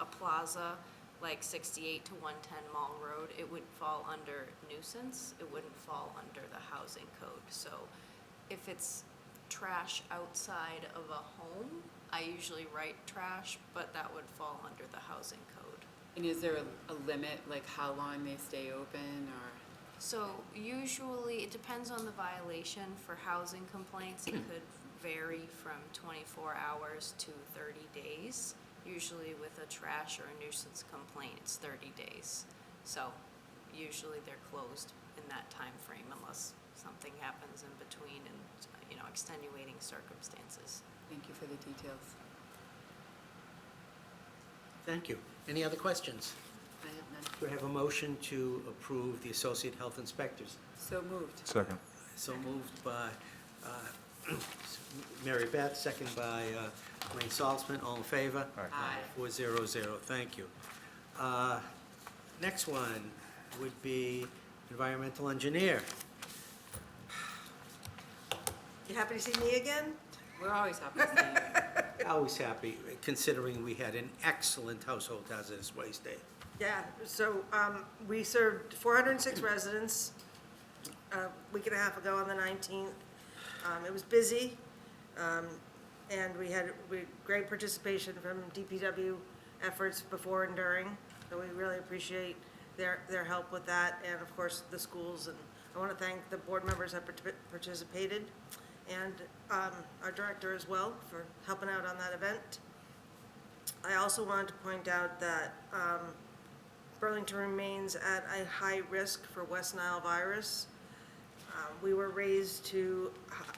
a plaza, like 68 to 110 Mall Road, it would fall under nuisance. It wouldn't fall under the housing code. So if it's trash outside of a home, I usually write trash, but that would fall under the housing code.
And is there a limit, like how long they stay open, or?
So usually, it depends on the violation. For housing complaints, it could vary from 24 hours to 30 days. Usually with a trash or a nuisance complaint, it's 30 days. So usually they're closed in that time frame unless something happens in between and, extenuating circumstances.
Thank you for the details.
Thank you. Any other questions?
I have none.
Do I have a motion to approve the Associate Health Inspectors?
So moved.
Second.
So moved by Mary Beth, second by Wayne Saltzman. All in favor?
Aye.
400. Thank you. Next one would be environmental engineer.
You happy to see me again?
We're always happy to see you.
Always happy, considering we had an excellent household hazardous waste day.
Yeah, so we served 406 residents a week and a half ago on the 19th. It was busy, and we had great participation from DPW efforts before and during, so we really appreciate their help with that, and of course, the schools. And I want to thank the board members that participated, and our director as well for helping out on that event. I also wanted to point out that Burlington remains at a high risk for West Nile virus. We were raised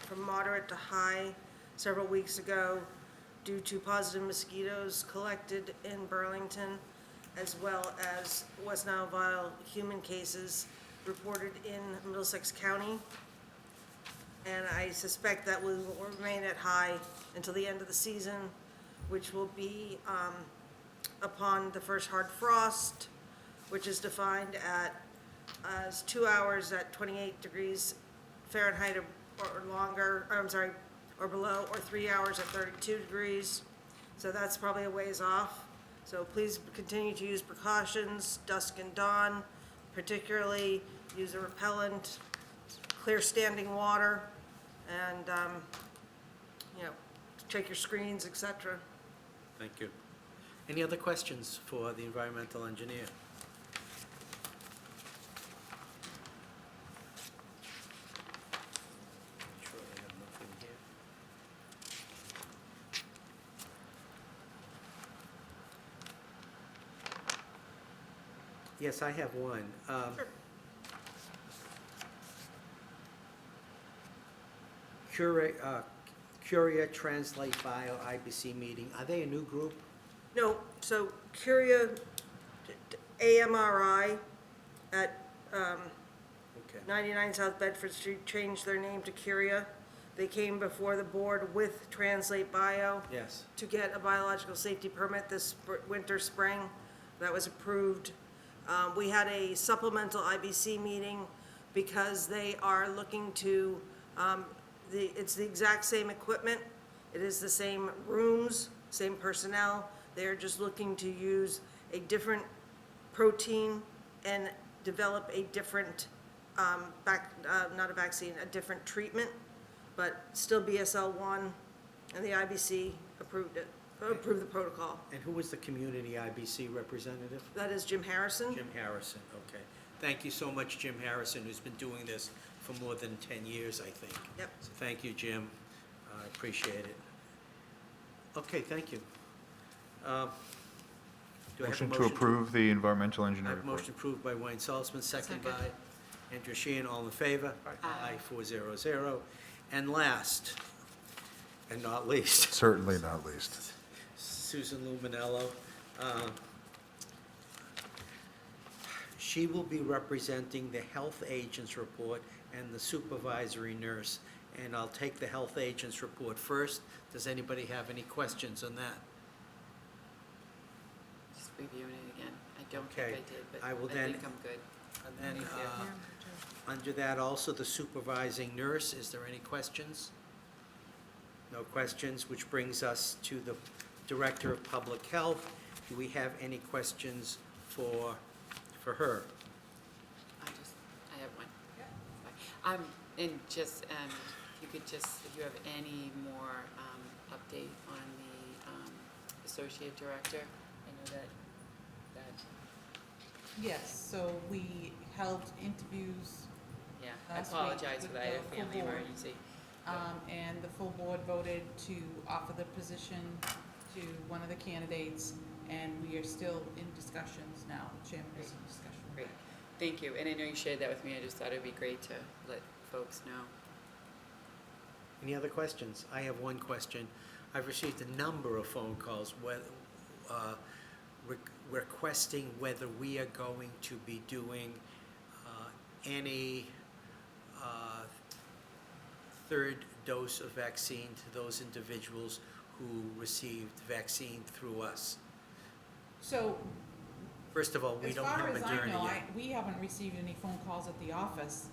from moderate to high several weeks ago due to positive mosquitoes collected in Burlington, as well as West Nile viral human cases reported in Middlesex County. And I suspect that will remain at high until the end of the season, which will be upon the first hard frost, which is defined as 2 hours at 28 degrees Fahrenheit or longer, or below, or 3 hours at 32 degrees. So that's probably a ways off. So please continue to use precautions, dusk and dawn, particularly use a repellent, clear standing water, and, check your screens, etc.
Thank you. Any other questions for the environmental engineer? Make sure I have nothing here. Yes, I have one. Curia Translate Bio IBC meeting, are they a new group?
No, so Curia, AMRI at
Okay.
99 South Bedford Street changed their name to Curia. They came before the board with Translate Bio
Yes.
to get a biological safety permit this winter, spring. That was approved. We had a supplemental IBC meeting because they are looking to, it's the exact same equipment. It is the same rooms, same personnel. They're just looking to use a different protein and develop a different, not a vaccine, a different treatment, but still BSL-1, and the IBC approved it, approved the protocol.
And who was the community IBC representative?
That is Jim Harrison.
Jim Harrison, okay. Thank you so much, Jim Harrison, who's been doing this for more than 10 years, I think.
Yep.
So thank you, Jim. I appreciate it. Okay, thank you. Do I have a
Motion to approve the environmental
I
engineer
have a
report.
motion approved by Wayne Salzman, second by Andrew Sheehan, all in favor? Aye. 400. And last, and not least,
Certainly not least.
Susan Luminello. She will be representing the health agent's report and the supervisory nurse. And I'll take the health agent's report first. Does anybody have any questions on that?
Just reviewing it again. I don't
Okay.
think I did, but
I will
I
then-
think I'm good.
And then,
Thank you.
under that also, the supervising nurse, is there any questions? No questions, which brings us to the Director of Public Health. Do we have any questions for her?
I have one. And just, you could just, if you have any more update on the associate director, I know that
Yes, so we held interviews,
yeah, I
Last week
apologize for
with
that, I had a
the full
family
board.
emergency.
and the full board voted to offer the position to one of the candidates, and we are still in discussions now. The chairman is in discussion. with
Great,
that.
thank you, and I know you shared that with me, I just thought it'd be great to let folks know.
Any other questions? I have one question. I've received a number of phone calls requesting whether we are going to be doing any third dose of vaccine to those individuals who received vaccine through us.
So,
First of all, we
as
don't
far
have
as I
Moderna
know,
yet.
we haven't received any phone calls at the office,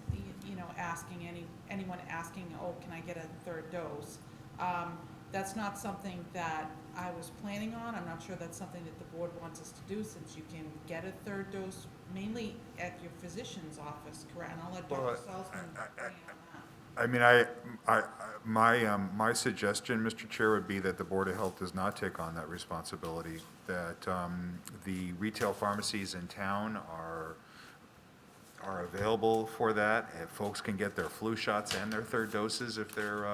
asking anyone asking, oh, can I get a third dose? That's not something that I was planning on. I'm not sure that's something that the board wants us to do, since you can get a third dose mainly at your physician's office, correct? And I'll let Dr.
Well,
Salzman weigh in on that.
I mean, my suggestion, Mr. Chair, would be that the Board of Health does not take on that responsibility, that the retail pharmacies in town are available for that. If folks can get their flu shots and their third doses if they're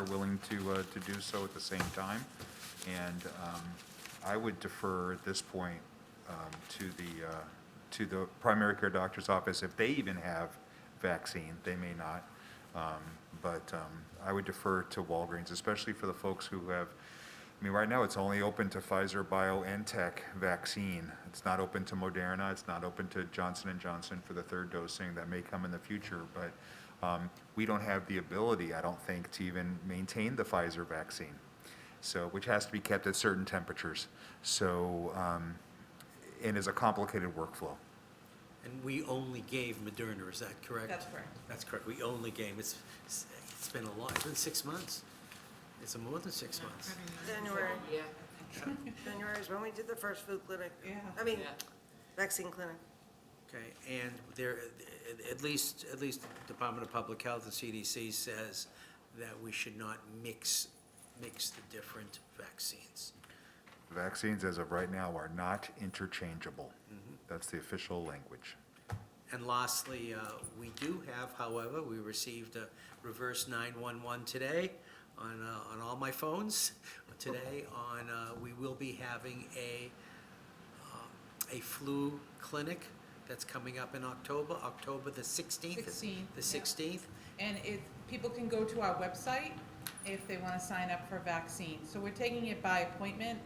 willing to do so at the same time. And I would defer at this point to the primary care doctor's office if they even have vaccine. They may not, but I would defer to Walgreens, especially for the folks who have. I mean, right now it's only open to Pfizer BioNTech vaccine. It's not open to Moderna. It's not open to Johnson & Johnson for the third dosing. That may come in the future, but we don't have the ability, I don't think, to even maintain the Pfizer vaccine, so which has to be kept at certain temperatures. So, and is a complicated workflow.
And we only gave Moderna, is that correct?
That's correct.
That's correct. We only gave, it's been a lot, it's been 6 months. It's more than 6 months.
January.
Yeah.
January is when we did the first food clinic.
Yeah.
I mean,
Yeah.
vaccine clinic.
Okay, and there, at least the Department of Public Health, the CDC, says that we should not mix the different vaccines.
Vaccines, as of right now, are not interchangeable. That's the official language.
And lastly, we do have, however, we received a reverse 911 today on all my phones. Today we will be having a flu clinic that's coming up in October the 16th.
16th,
The
yeah.
16th.
And people can go to our website if they want to sign up for a vaccine. So we're taking it by appointment.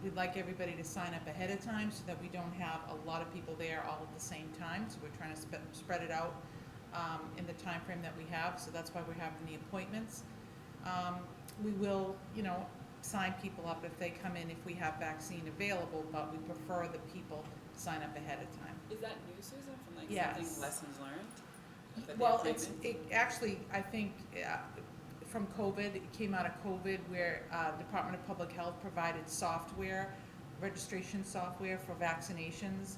We'd like everybody to sign up ahead of time so that we don't have a lot of people there all at the same time. So we're trying to spread it out in the time frame that we have. So that's why we're having the appointments. We will, sign people up if they come in if we have vaccine available, but we prefer the people sign up ahead of time.
Is that new, Susan, from like
Yes.
something lessons learned? That the
Well,
appointment?
actually, I think from COVID, it came out of COVID where Department of Public Health provided software, registration software for vaccinations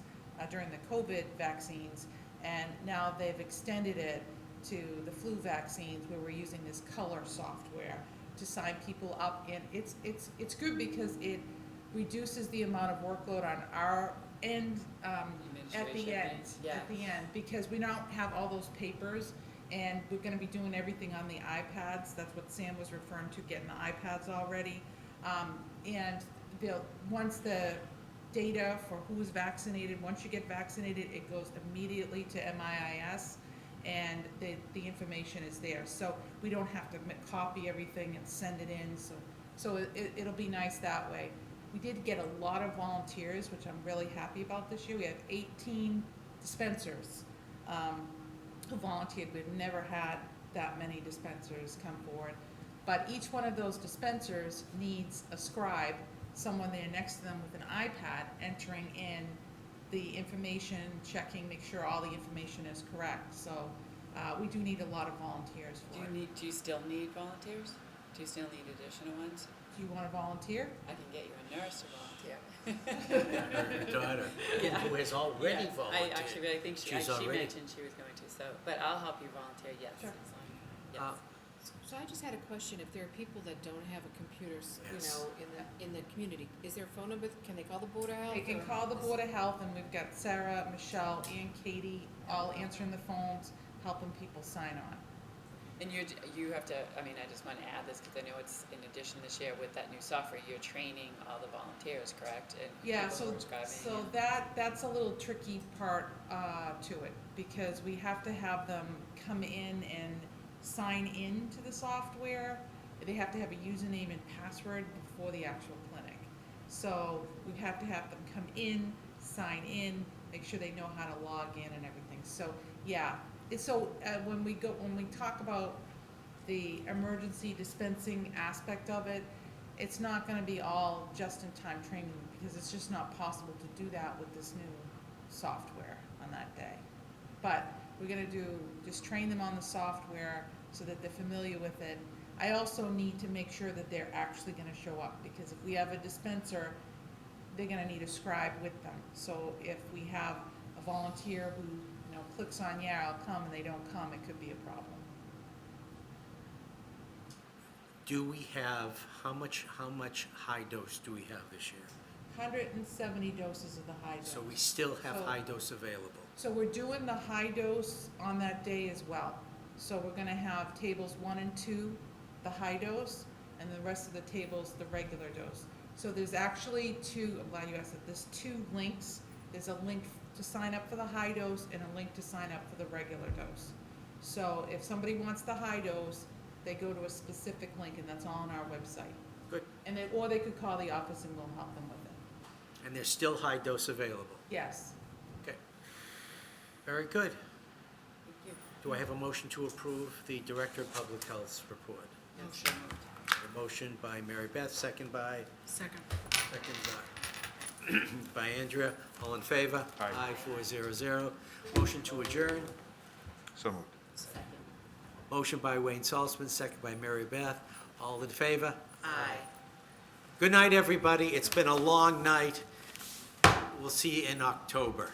during the COVID vaccines, and now they've extended it to the flu vaccines where we're using this color software to sign people up, and it's good because it reduces the amount of workload on our end at the end.
Yeah.
At the end, because we don't have all those papers, and we're gonna be doing everything on the iPads. That's what Sam was referring to, getting the iPads already. And once the data for who's vaccinated, once you get vaccinated, it goes immediately to MIIS, and the information is there. So we don't have to copy everything and send it in, so it'll be nice that way. We did get a lot of volunteers, which I'm really happy about this year. We have 18 dispensers who volunteered. We've never had that many dispensers come forward. But each one of those dispensers needs a scribe, someone there next to them with an iPad entering in the information, checking, make sure all the information is correct. So we do need a lot of volunteers for it.
Do you still need volunteers? Do you still need additional ones?
Do you want to volunteer?
I can get you a nurse to volunteer.
Her daughter, who has already
Yes,
volunteered.
I think she
already-
mentioned she was going to, so, but I'll help you volunteer, yes.
Sure.
as long- yes.
So I just had a question, if there are people that don't have a computer,
Yes.
in the community, is there a phone number, can they call the Board of Health?
They can
or-
call the Board of Health, and we've got Sarah, Michelle, and Katie all answering the phones, helping people sign on.
And you have to, I mean, I just want to add this because I know it's in addition this year with that new software, you're training all the volunteers, correct? And
Yeah,
people
so,
who are scribing
so
and-
that's a little tricky part to it, because we have to have them come in and sign in to the software. They have to have a username and password before the actual clinic. So we have to have them come in, sign in, make sure they know how to log in and everything. So, yeah, when we talk about the emergency dispensing aspect of it, it's not gonna be all just-in-time training, because it's just not possible to do that with this new software on that day. But we're gonna just train them on the software so that they're familiar with it. I also need to make sure that they're actually gonna show up, because if we have a dispenser, they're gonna need a scribe with them. So if we have a volunteer who, clicks on, yeah, I'll come, and they don't come, it could be a problem.
Do we have, how much high dose do we have this year?
170 doses of the high dose.
So we still have
So-
high dose available.
So we're doing the high dose on that day as well. So we're gonna have tables 1 and 2, the high dose, and the rest of the tables, the regular dose. So there's actually I'm glad you asked that, there's 2 links. There's a link to sign up for the high dose and a link to sign up for the regular dose. So if somebody wants the high dose, they go to a specific link, and that's all on our website.
Good.
Or they could call the office and we'll help them with it.
And there's still high dose available.
Yes.
Okay. Very good. Do I have a motion to approve the Director of Public Health's report?
Motion.
A motion by Mary Beth, second by?
Second.
By Andrea. All in favor?
Aye.
400. Motion to adjourn.
So moved.
Motion by Wayne Saltzman, second by Mary Beth. All in favor? Aye. Good night, everybody. It's been a long night. We'll see you in October.